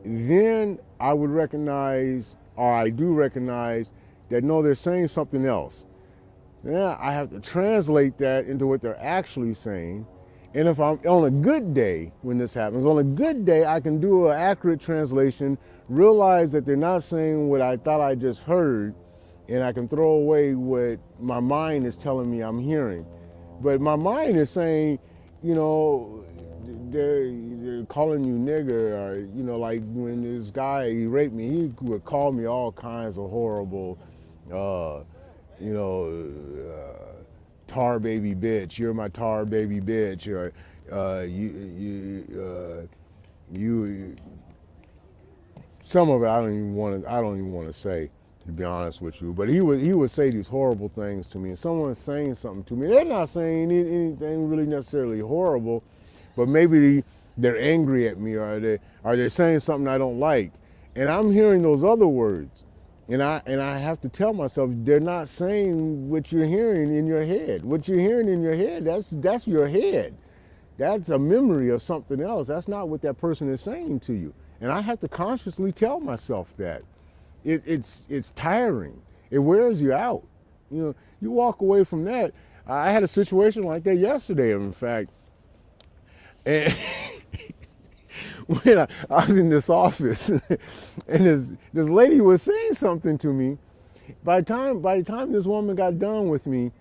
Then I would recognize, or I do recognize, that no, they're saying something else. Then I have to translate that into what they're actually saying. And if I'm on a good day when this happens, on a good day, I can do an accurate translation, realize that they're not saying what I thought I just heard, and I can throw away what my mind is telling me I'm hearing. But my mind is saying, you know, they're calling you nigger, or, you know, like when this guy, he raped me, he would call me all kinds of horrible, tar baby bitch, you're my tar baby bitch, or you some of it I don't even want to say, to be honest with you. But he would say these horrible things to me, and someone's saying something to me. They're not saying anything really necessarily horrible, but maybe they're angry at me, or they're saying something I don't like, and I'm hearing those other words. And I have to tell myself, they're not saying what you're hearing in your head. What you're hearing in your head, that's your head. That's a memory of something else. That's not what that person is saying to you. And I have to consciously tell myself that. It's tiring. It wears you out. You know, you walk away from that. I had a situation like that yesterday, in fact. And when I was in this office, and this lady was saying something to me. By the time this woman got done with me,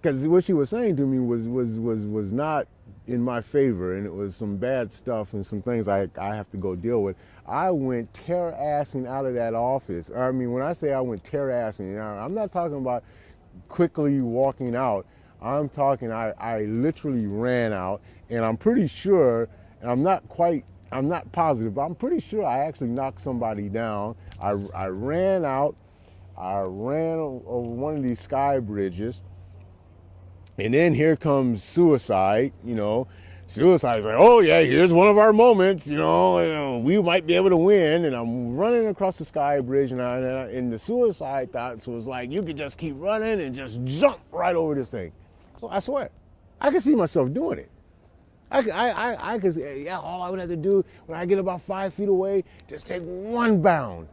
because what she was saying to me was not in my favor, and it was some bad stuff and some things I have to go deal with. I went tear-assing out of that office. I mean, when I say I went tear-assing, I'm not talking about quickly walking out. I'm talking, I literally ran out, and I'm pretty sure, and I'm not positive, but I'm pretty sure I actually knocked somebody down. I ran out. I ran over one of these sky bridges. And then here comes suicide, you know. Suicide's like, oh yeah, here's one of our moments, you know, we might be able to win. And I'm running across the sky bridge, and the suicide thoughts was like, you could just keep running and just jump right over this thing. So I swear, I could see myself doing it. I could say, yeah, all I would have to do when I get about 5 feet away, just take one bound.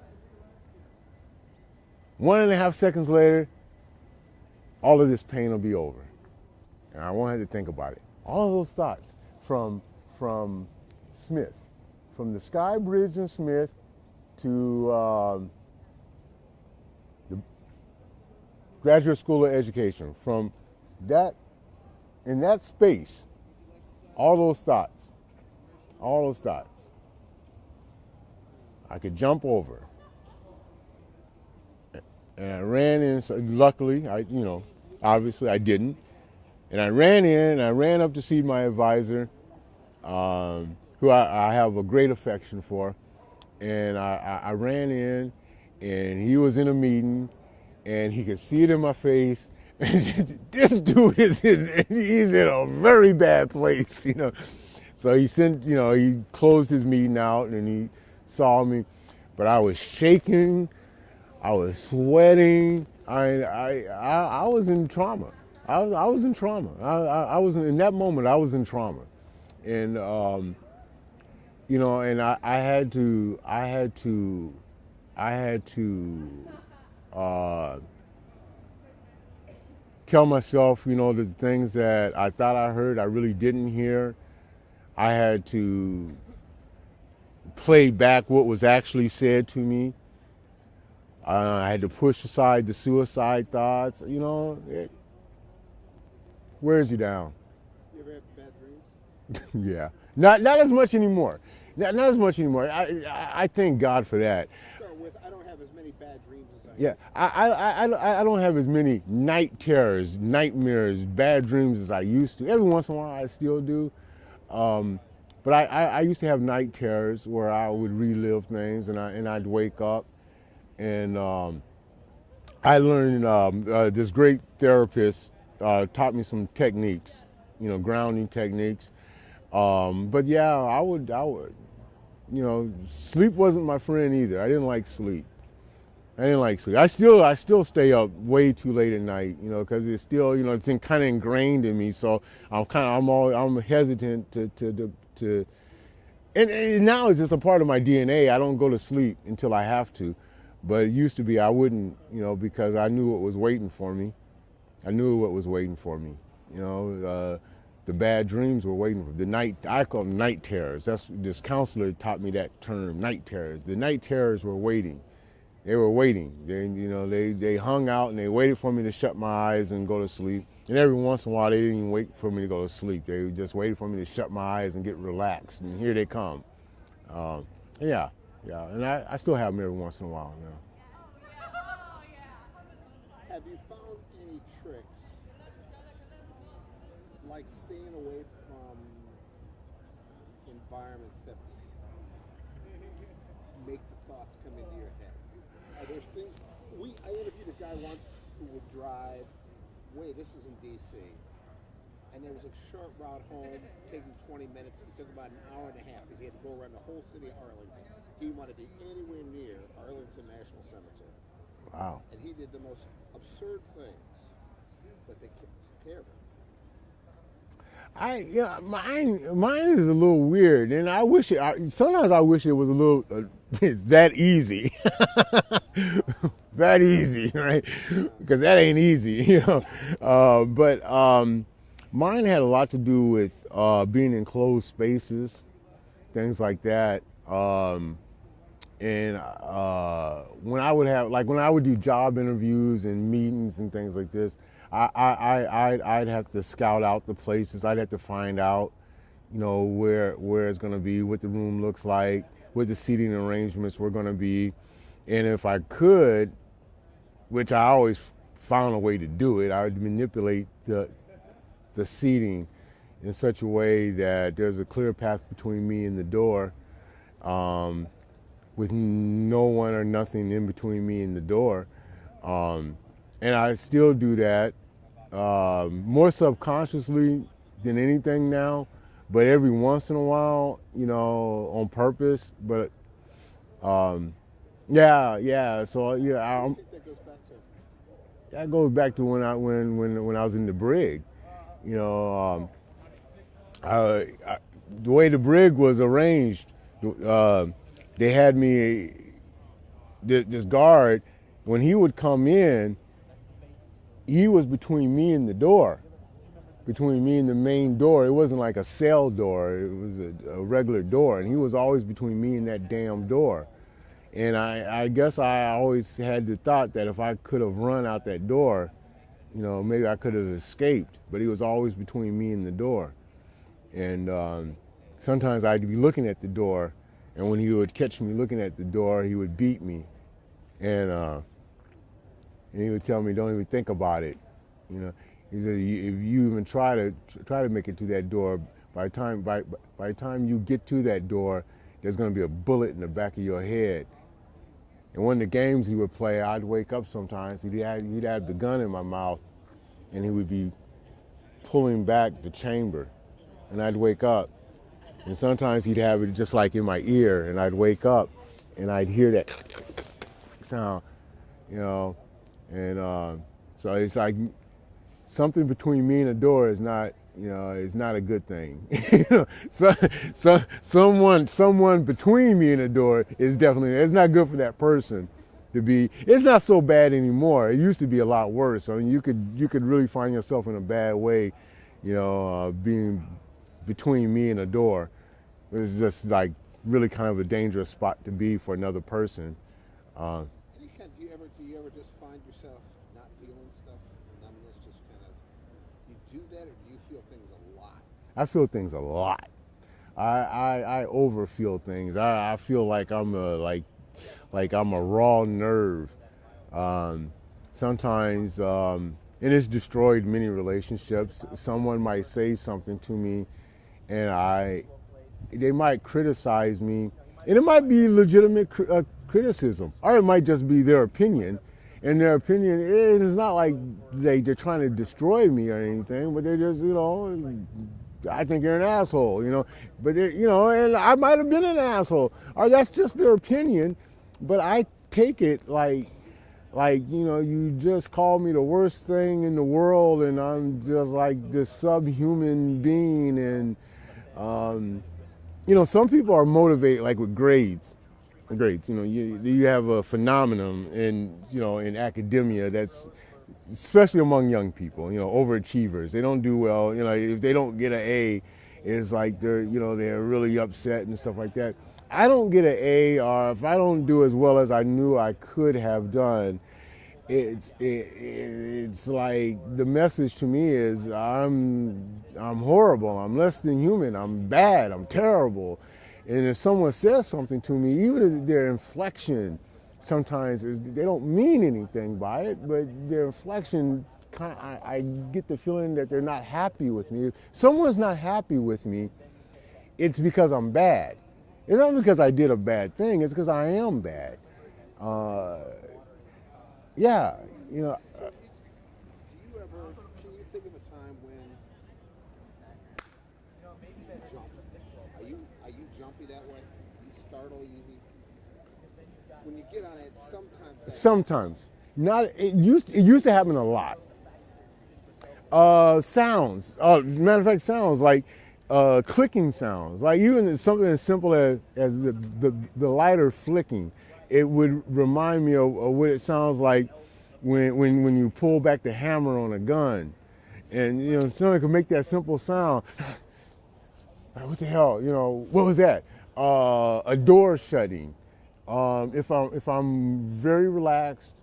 1.5 seconds later, all of this pain will be over. And I won't have to think about it. All of those thoughts from Smith, from the Sky Bridge in Smith to the Graduate School of Education, from that, in that space, all those thoughts, I could jump over. And I ran in. So luckily, obviously I didn't. And I ran in. And I ran up to see my advisor, who I have a great affection for. And I ran in, and he was in a meeting, and he could see it in my face. This dude he's in a very bad place, So he closed his meeting out, and he saw me, but I was shaking, I was sweating, I was in trauma. I was in trauma. I was in that moment. I was in trauma, and and I had to tell myself, the things that I thought I heard, I really didn't hear. I had to play back what was actually said to me. I had to push aside the suicide thoughts. It wears you down. You ever have bad dreams? Yeah, not as much anymore. Not as much anymore. I thank God for that. Start with, I don't have as many bad dreams as I Yeah, I don't have as many night terrors, nightmares, bad dreams as I used to. Every once in a while I still do. But I used to have night terrors where I would relive things, and I'd wake up. And I learned this great therapist taught me some techniques, grounding techniques. But yeah, I would, sleep wasn't my friend either. I didn't like sleep. I still stay up way too late at night, because it's still, it's kind of ingrained in me. So I'm hesitant to, and now it's just a part of my DNA. I don't go to sleep until I have to, but it used to be I wouldn't, because I knew what was waiting for me. The bad dreams were waiting for the night. I call them night terrors. This counselor taught me that term, night terrors. The night terrors were waiting. They were waiting. They hung out and they waited for me to shut my eyes and go to sleep. And every once in a while, they didn't even wait for me to go to sleep. They just waited for me to shut my eyes and get relaxed. And here they come. Yeah. And I still have them every once in a while now. Have you found any tricks, like staying away from environments that make the thoughts come into your head? There's things, I interviewed a guy once who would drive, this is in D.C., and there was a short route home, taking 20 minutes. It took about an hour and a half because he had to go around the whole city of Arlington. He wanted to be anywhere near Arlington National Cemetery. Wow. And he did the most absurd things, but they took care of him. Mine is a little weird, and sometimes I wish it was a little that easy, that easy, right? Because that ain't easy, But mine had a lot to do with being in closed spaces, things like that. And when I would do job interviews and meetings and things like this, I'd have to scout out the places. I'd have to find out, where it's going to be, what the room looks like, what the seating arrangements were going to be. And if I could, which I always found a way to do it, I would manipulate the seating in such a way that there's a clear path between me and the door, with no one or nothing in between me and the door. And I still do that more subconsciously than anything now, but every once in a while, on purpose. But yeah. So yeah, I think that goes back to. that goes back to when I was in the brig. The way the brig was arranged, they had me, this guard, when he would come in, he was between me and the door, between me and the main door. It wasn't like a cell door, it was a regular door, and he was always between me and that damn door. And I guess I always had the thought that if I could have run out that door, maybe I could have escaped, but he was always between me and the door. And sometimes I'd be looking at the door, and when he would catch me looking at the door, he would beat me. And and he would tell me, "Don't even think about it." You know, he said, "If you even try to make it to that door, by the time you get to that door, there's going to be a bullet in the back of your head." And one of the games he would play, I'd wake up sometimes. He'd have the gun in my mouth, and he would be pulling back the chamber, and I'd wake up. And sometimes he'd have it just like in my ear, and I'd wake up, and I'd hear that sound, you know. And so it's like something between me and the door is not, you know, is not a good thing. You know, someone between me and the door is definitely, it's not good for that person to be. It's not so bad anymore. It used to be a lot worse. I mean, you could really find yourself in a bad way, you know, being between me and the door. It's just like really kind of a dangerous spot to be for another person. Do you ever just find yourself not feeling stuff, numbness, just kind of, you do that, or do you feel things a lot? I feel things a lot. I overfeel things. I feel like I'm a raw nerve. Sometimes, and it's destroyed many relationships. Someone might say something to me, and they might criticize me, and it might be legitimate criticism, or it might just be their opinion. And their opinion is not like they're trying to destroy me or anything, but they're just, you know, I think you're an asshole, you know. But you know, and I might have been an asshole, or that's just their opinion. But I take it like you know, you just called me the worst thing in the world, and I'm just like this subhuman being. And you know, some people are motivated like with grades. You know, you have a phenomenon in academia that's, especially among young people, you know, overachievers. They don't do well. You know, if they don't get an A, it's like they're really upset and stuff like that. I don't get an A, or if I don't do as well as I knew I could have done, it's like the message to me is I'm horrible. I'm less than human. I'm bad. I'm terrible. And if someone says something to me, even if their inflection sometimes they don't mean anything by it, but their inflection, I get the feeling that they're not happy with me. If someone's not happy with me, it's because I'm bad. It's not because I did a bad thing. It's because I am bad. Yeah, you know. Can you think of a time when you jump? Are you jumpy that way? You startle easy? When you get on it, sometimes. Not, it used to happen a lot. Sounds. Matter of fact, sounds like clicking sounds. Like even something as simple as the lighter flicking. It would remind me of what it sounds like when you pull back the hammer on a gun. And you know, someone could make that simple sound. Like, what the hell? You know, what was that? A door shutting. If I'm very relaxed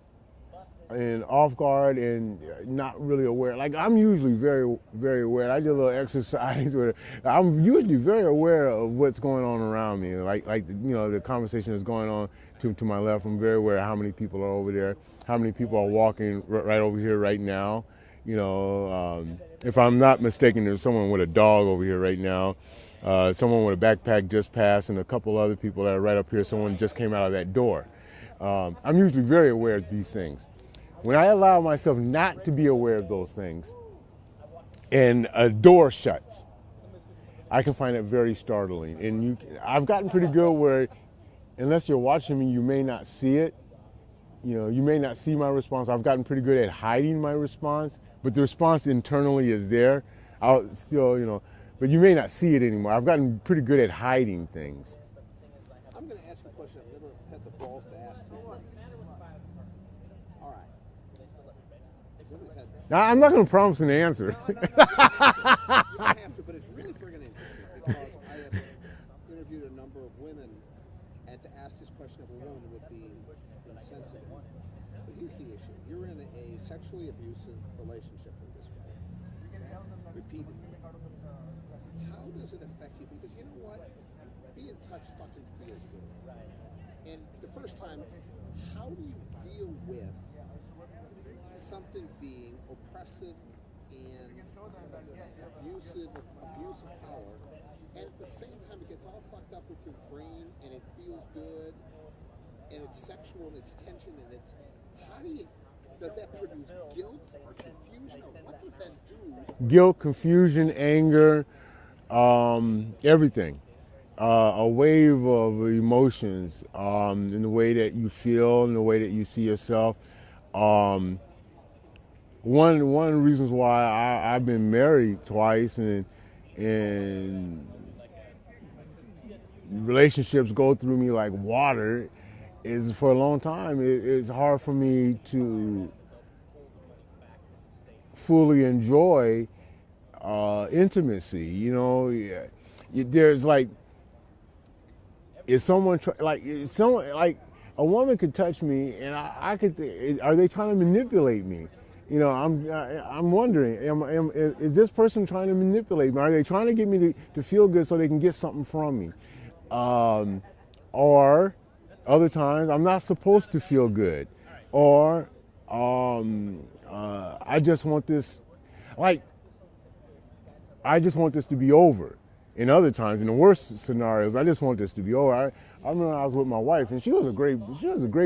and off guard and not really aware, like I'm usually very, very aware. I did a little exercise where I'm usually very aware of what's going on around me. Like you know, the conversation is going on to my left. I'm very aware of how many people are over there, how many people are walking right over here right now. You know, if I'm not mistaken, there's someone with a dog over here right now. Someone with a backpack just passed, and a couple other people that are right up here. Someone just came out of that door. I'm usually very aware of these things. When I allow myself not to be aware of those things, and a door shuts, I can find it very startling. And I've gotten pretty good where, unless you're watching me, you may not see it. You know, you may not see my response. I've gotten pretty good at hiding my response, but the response internally is there. I'll still, you know, but you may not see it anymore. I've gotten pretty good at hiding things. I'm going to ask you a question I've never had the balls to ask before. All right. Now, I'm not going to promise an answer. You don't have to, but it's really friggin' interesting because I have interviewed a number of women, and to ask this question of a woman would be insensitive. But here's the issue. You're in a sexually abusive relationship with this guy. Okay? Repeatedly. How does it affect you? Because you know what? Being touched fucking feels good. And the first time, how do you deal with something being oppressive and abuse of power, and at the same time it gets all fucked up with your brain, and it feels good, and it's sexual, and it's tension, and it's does that produce guilt or confusion, or what does that do? Guilt, confusion, anger, everything. A wave of emotions in the way that you feel, in the way that you see yourself. One of the reasons why I've been married twice and relationships go through me like water is for a long time it's hard for me to fully enjoy intimacy. You know, there's like, if someone a woman could touch me and I could, are they trying to manipulate me? You know, I'm wondering, is this person trying to manipulate me? Are they trying to get me to feel good so they can get something from me? Or other times I'm not supposed to feel good, or I just want this, I just want this to be over. In other times, in the worst scenarios, I just want this to be over. I remember I was with my wife, and she was a great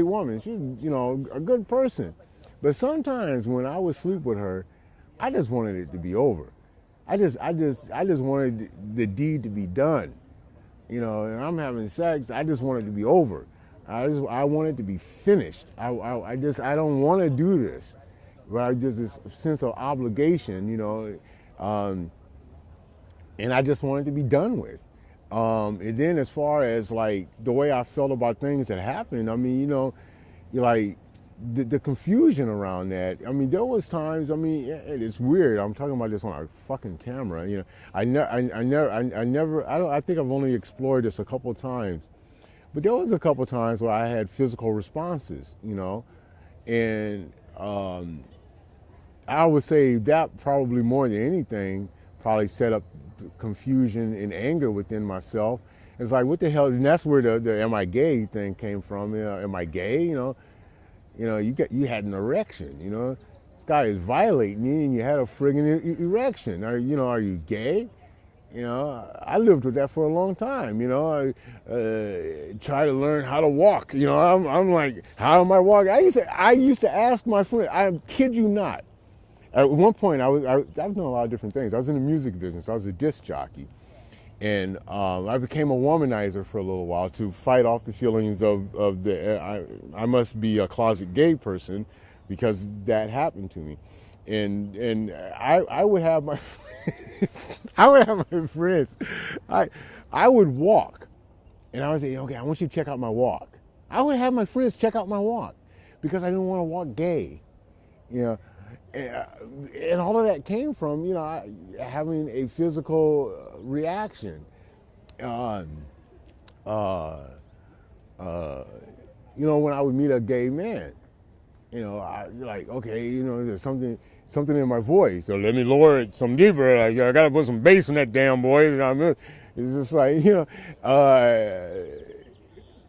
woman. She was, you know, a good person. But sometimes when I would sleep with her, I just wanted it to be over. I just wanted the deed to be done. You know, and I'm having sex. I just want it to be over. I want it to be finished. I don't want to do this, but I just this sense of obligation. You know. And I just wanted to be done with. And then as far as like the way I felt about things that happened, I mean, you know, like the confusion around that. I mean, there was times, I mean, it's weird. I'm talking about this on a fucking camera. You know, I think I've only explored this a couple of times, but there was a couple of times where I had physical responses, you know, and I would say that probably more than anything probably set up confusion and anger within myself. It's like, what the hell? And that's where the "am I gay" thing came from. You know, am I gay? You know, you had an erection. You know, this guy is violating me, and you had a friggin' erection. Are you gay? You know, I lived with that for a long time. You know, I try to learn how to walk. You know, I'm like, how am I walking? I used to ask my friend. I kid you not. At one point, I've done a lot of different things. I was in the music business. I was a disc jockey. And I became a womanizer for a little while to fight off the feelings of I must be a closet gay person, because that happened to me. And I would have my friends. I would walk, and I would say, okay, I want you to check out my walk. I would have my friends check out my walk because I didn't want to walk gay, you know. And all of that came from, you know, having a physical reaction. You know, when I would meet a gay man, you know, like, okay, you know, there's something in my voice, so let me lower it some deeper. Like, I gotta put some bass in that damn boy. You know, it's just like, you know,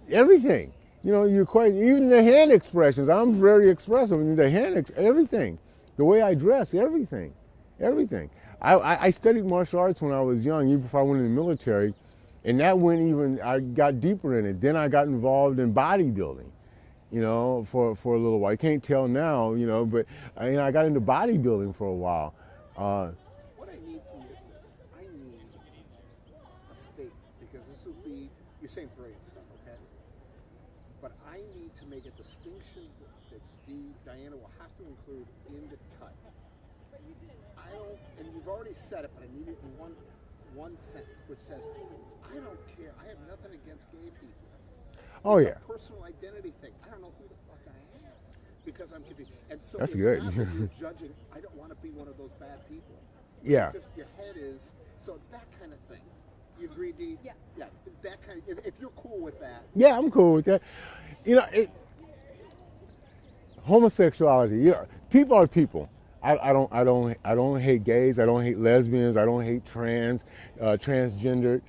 everything. You know, even the hand expressions. I'm very expressive. And the everything. The way I dress, everything. I studied martial arts when I was young, even before I went in the military, and I got deeper in it. Then I got involved in bodybuilding, you know, for a little while. I can't tell now, you know, but I got into bodybuilding for a while. What I need from you is this. I need a state, because this will be, you're saying brilliant stuff, okay? But I need to make a distinction that Diana will have to include in the cut. I don't, and you've already said it, but I need it in one sentence, which says, I don't care. I have nothing against gay people. Oh, it's yeah. a personal identity thing. I don't know who the fuck I am because I'm confused. And so That's it's good. not that you're judging. I don't want to be one of those bad people. Yeah. It's just your head is, so that kind of thing. You agree, Dee? Yeah. Yeah, that kind of, if you're cool with that. Yeah, I'm cool with that. You know, homosexuality, you know, people are people. I don't hate gays. I don't hate lesbians. I don't hate transgendered.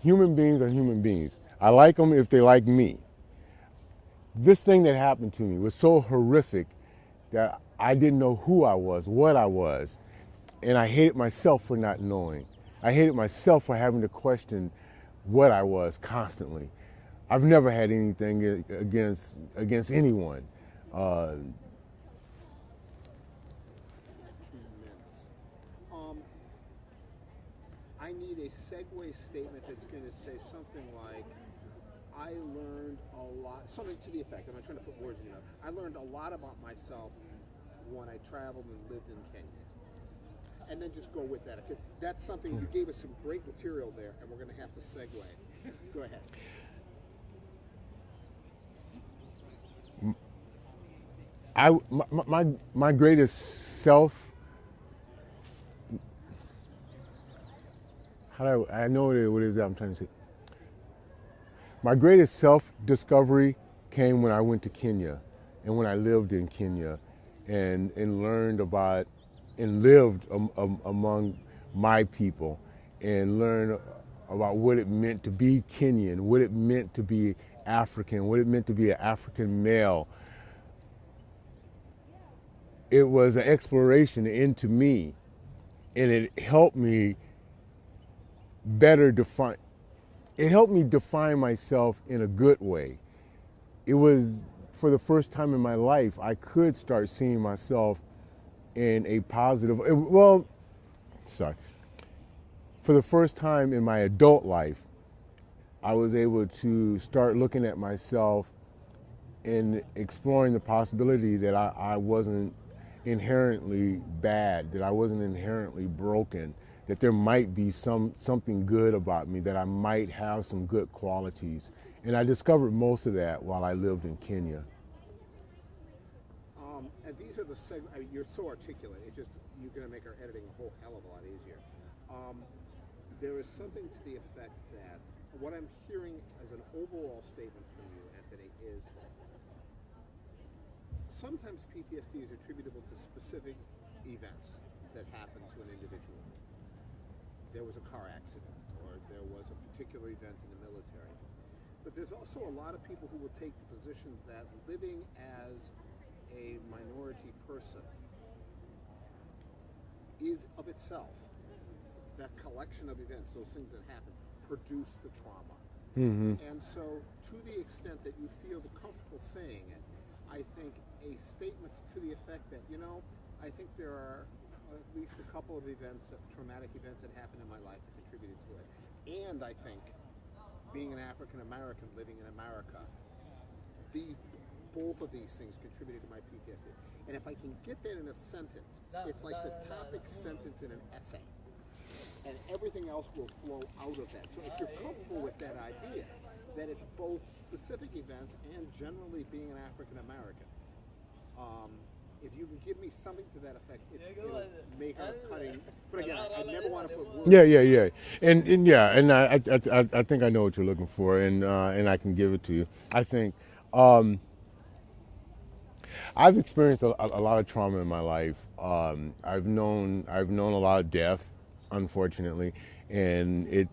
Human beings are human beings. I like them if they like me. This thing that happened to me was so horrific that I didn't know who I was, what I was, and I hated myself for not knowing. I hated myself for having to question what I was constantly. I've never had anything against anyone. Tremendous. I need a segue statement that's going to say something like, I learned a lot, something to the effect, I'm not trying to put words in your mouth, I learned a lot about myself when I traveled and lived in Kenya. And then just go with that. That's something, you gave us some great material there, and we're going to have to segue. Go ahead. My greatest self, I know what it is that I'm trying to say. My greatest self-discovery came when I went to Kenya and when I lived in Kenya and learned about and lived among my people and learned about what it meant to be Kenyan, what it meant to be African, what it meant to be an African male. It was an exploration into me, and it helped me better define. It helped me define myself in a good way. It was, for the first time in my life, I could start seeing myself in a positive, for the first time in my adult life, I was able to start looking at myself and exploring the possibility that I wasn't inherently bad, that I wasn't inherently broken, that there might be something good about me, that I might have some good qualities. And I discovered most of that while I lived in Kenya. And these are the segments, I mean, you're so articulate, you're going to make our editing a whole hell of a lot easier. There is something to the effect that what I'm hearing as an overall statement from you, Anthony, is sometimes PTSD is attributable to specific events that happen to an individual. There was a car accident, or there was a particular event in the military. But there's also a lot of people who will take the position that living as a minority person is of itself, that collection of events, those things that happen, produce the trauma. Mm-hmm. And so, to the extent that you feel comfortable saying it, I think a statement to the effect that, I think there are at least a couple of events, traumatic events that happened in my life that contributed to it. And I think, being an African American living in America, both of these things contributed to my PTSD. And if I can get that in a sentence, it's like the topic sentence in an essay. And everything else will flow out of that. So if you're comfortable with that idea, that it's both specific events and generally being an African American, if you can give me something to that effect, it'll make a cutting. But again, I never want to put words. Yeah. And I think I know what you're looking for, and I can give it to you. I think I've experienced a lot of trauma in my life. I've known a lot of death, unfortunately, and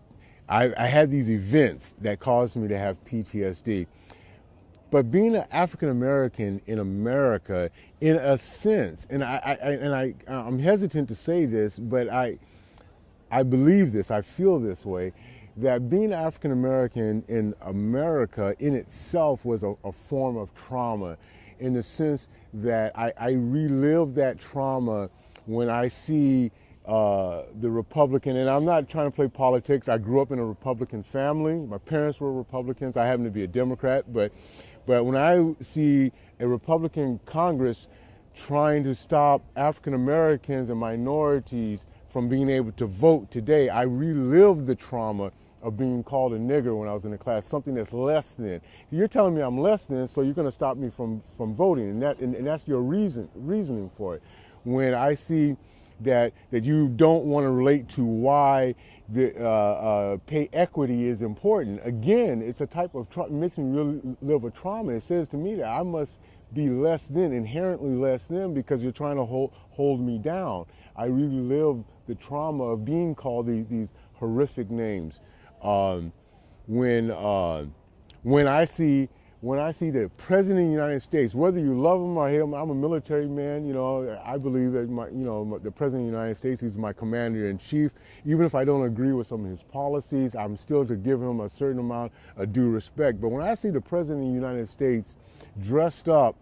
I had these events that caused me to have PTSD. But being an African American in America, in a sense, and I'm hesitant to say this, but I believe this, I feel this way, that being African American in America in itself was a form of trauma, in the sense that I relive that trauma when I see the Republican, and I'm not trying to play politics. I grew up in a Republican family. My parents were Republicans. I happen to be a Democrat, but when I see a Republican Congress trying to stop African Americans and minorities from being able to vote today, I relive the trauma of being called a nigger when I was in the class, something that's less than. You're telling me I'm less than, so you're going to stop me from voting, and that's your reasoning for it. When I see that you don't want to relate to why the pay equity is important. Again, it's a type of trauma, makes me really live a trauma. It says to me that I must be less than, inherently less than, because you're trying to hold me down. I really live the trauma of being called these horrific names. When I see when I see the President of the United States, whether you love him or hate him, I'm a military man, you know, I believe that the President of the United States, he's my commander in chief. Even if I don't agree with some of his policies, I'm still to give him a certain amount of due respect. But when I see the President of the United States dressed up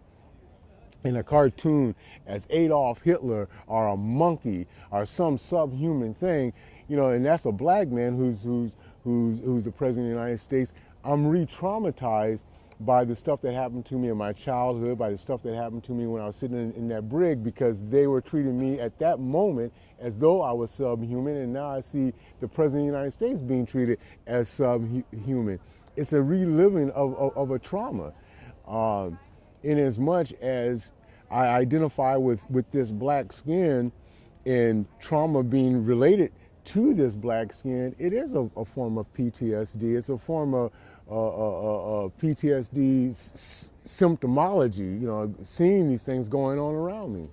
in a cartoon as Adolf Hitler or a monkey or some subhuman thing, you know, and that's a black man who's the President of the United States, I'm re-traumatized by the stuff that happened to me in my childhood, by the stuff that happened to me when I was sitting in that brig, because they were treating me at that moment as though I was subhuman, and now I see the President of the United States being treated as subhuman. It's a reliving of a trauma. In as much as I identify with this black skin and trauma being related to this black skin, it is a form of PTSD. It's a form of PTSD symptomology, you know, seeing these things going on around me.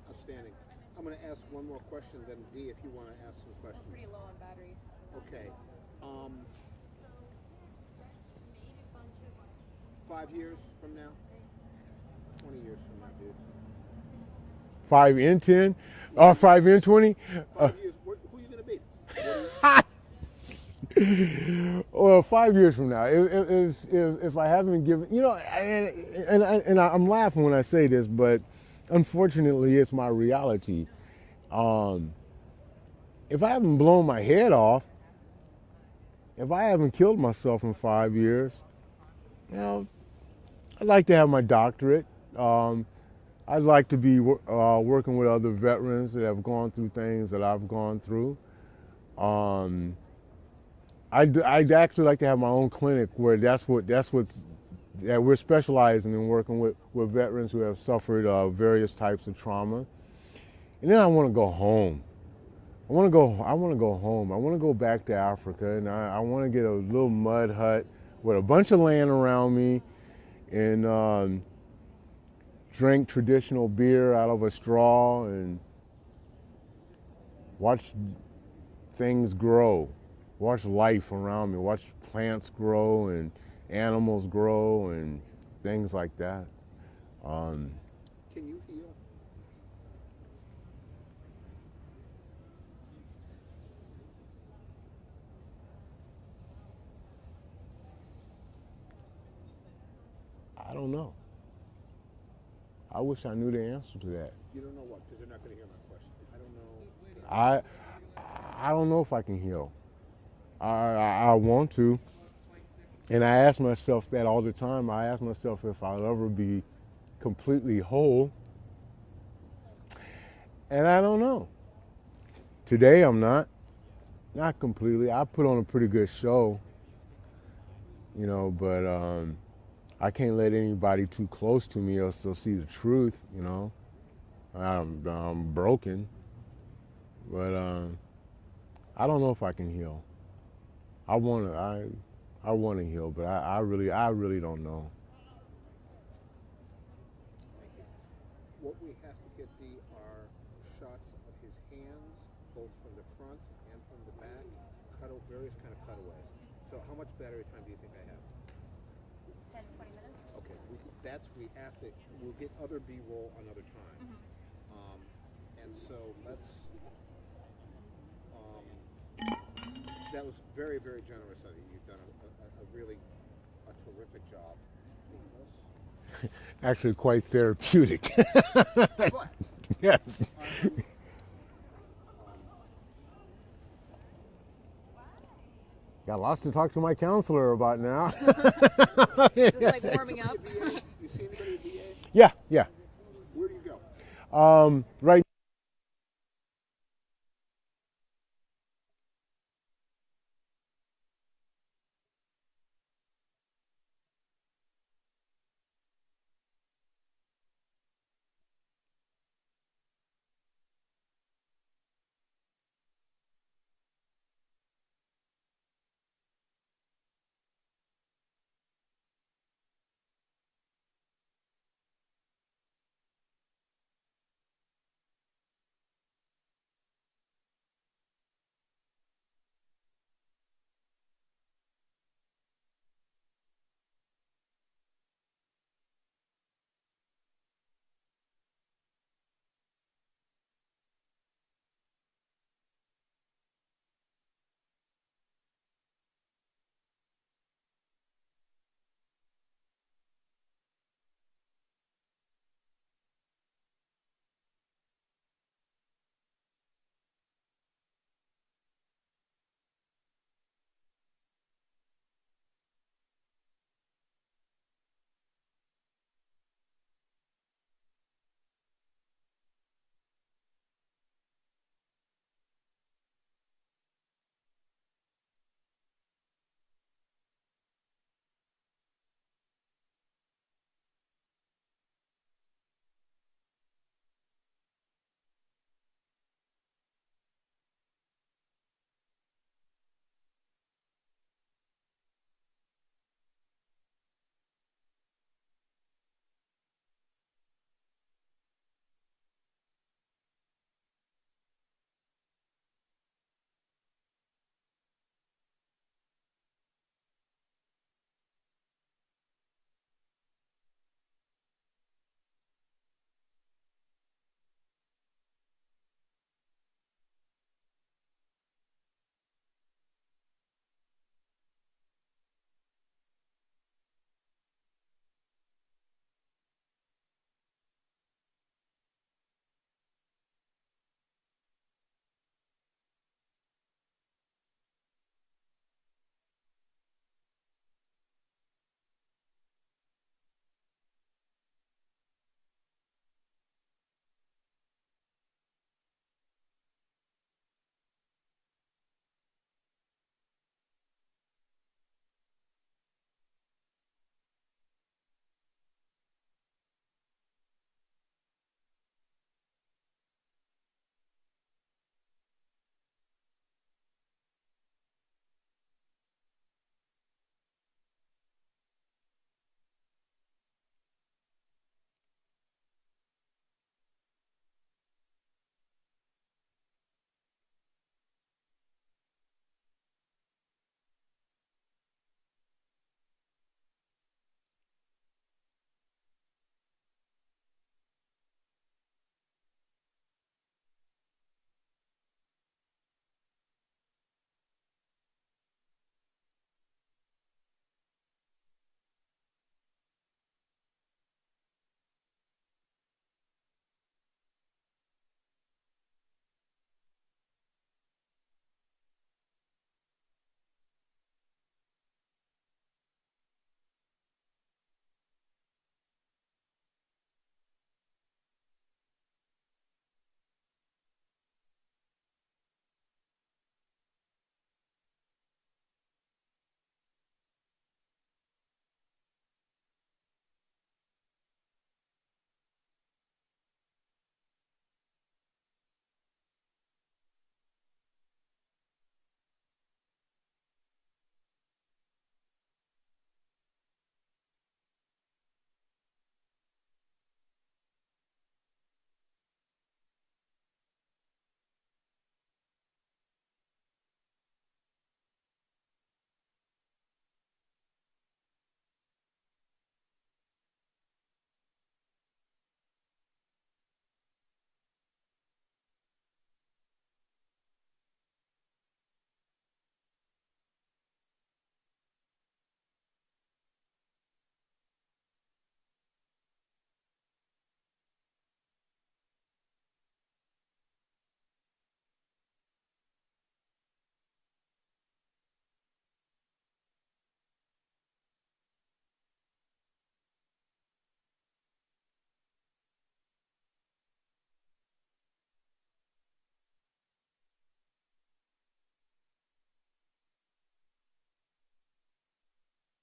Outstanding. I'm going to ask one more question, then D, if you want to ask some questions. Pretty low on battery. Okay. 5 years from now? 20 years from now, dude. 5 in 10? Or 5 in 20? 5 years, who are you going to be? Well, 5 years from now, if I haven't given, you know, and I'm laughing when I say this, but unfortunately, it's my reality. If I haven't blown my head off, if I haven't killed myself in 5 years, you know, I'd like to have my doctorate. I'd like to be working with other veterans that have gone through things that I've gone through. I'd actually like to have my own clinic where that we're specializing in working with veterans who have suffered various types of trauma. And then I want to go home. I want to go home. I want to go back to Africa, and I want to get a little mud hut with a bunch of land around me, and drink traditional beer out of a straw and watch things grow. Watch life around me, watch plants grow and animals grow and things like that. Can you heal? I don't know. I wish I knew the answer to that. You don't know what? Because they're not going to hear my question. I don't know. I don't know if I can heal. I want to, and I ask myself that all the time. I ask myself if I'll ever be completely whole, and I don't know. Today I'm not completely. I put on a pretty good show, you know, but I can't let anybody too close to me else they'll see the truth, you know. I'm broken, but I don't know if I can heal. I want to heal, but I really don't know. Thank you. What we have to get are shots of his hands, both from the front and from the back, various kind of cutaways. So how much battery time do you think I have? 10, 20 minutes. Okay, we'll get other B-roll another time. And so let's, that was very, very generous of you. You've done a really terrific job. Actually quite therapeutic. Yes. Got lots to talk to my counselor about now. Just like warming up. You see anybody at VA? Yeah. Where do you go? Right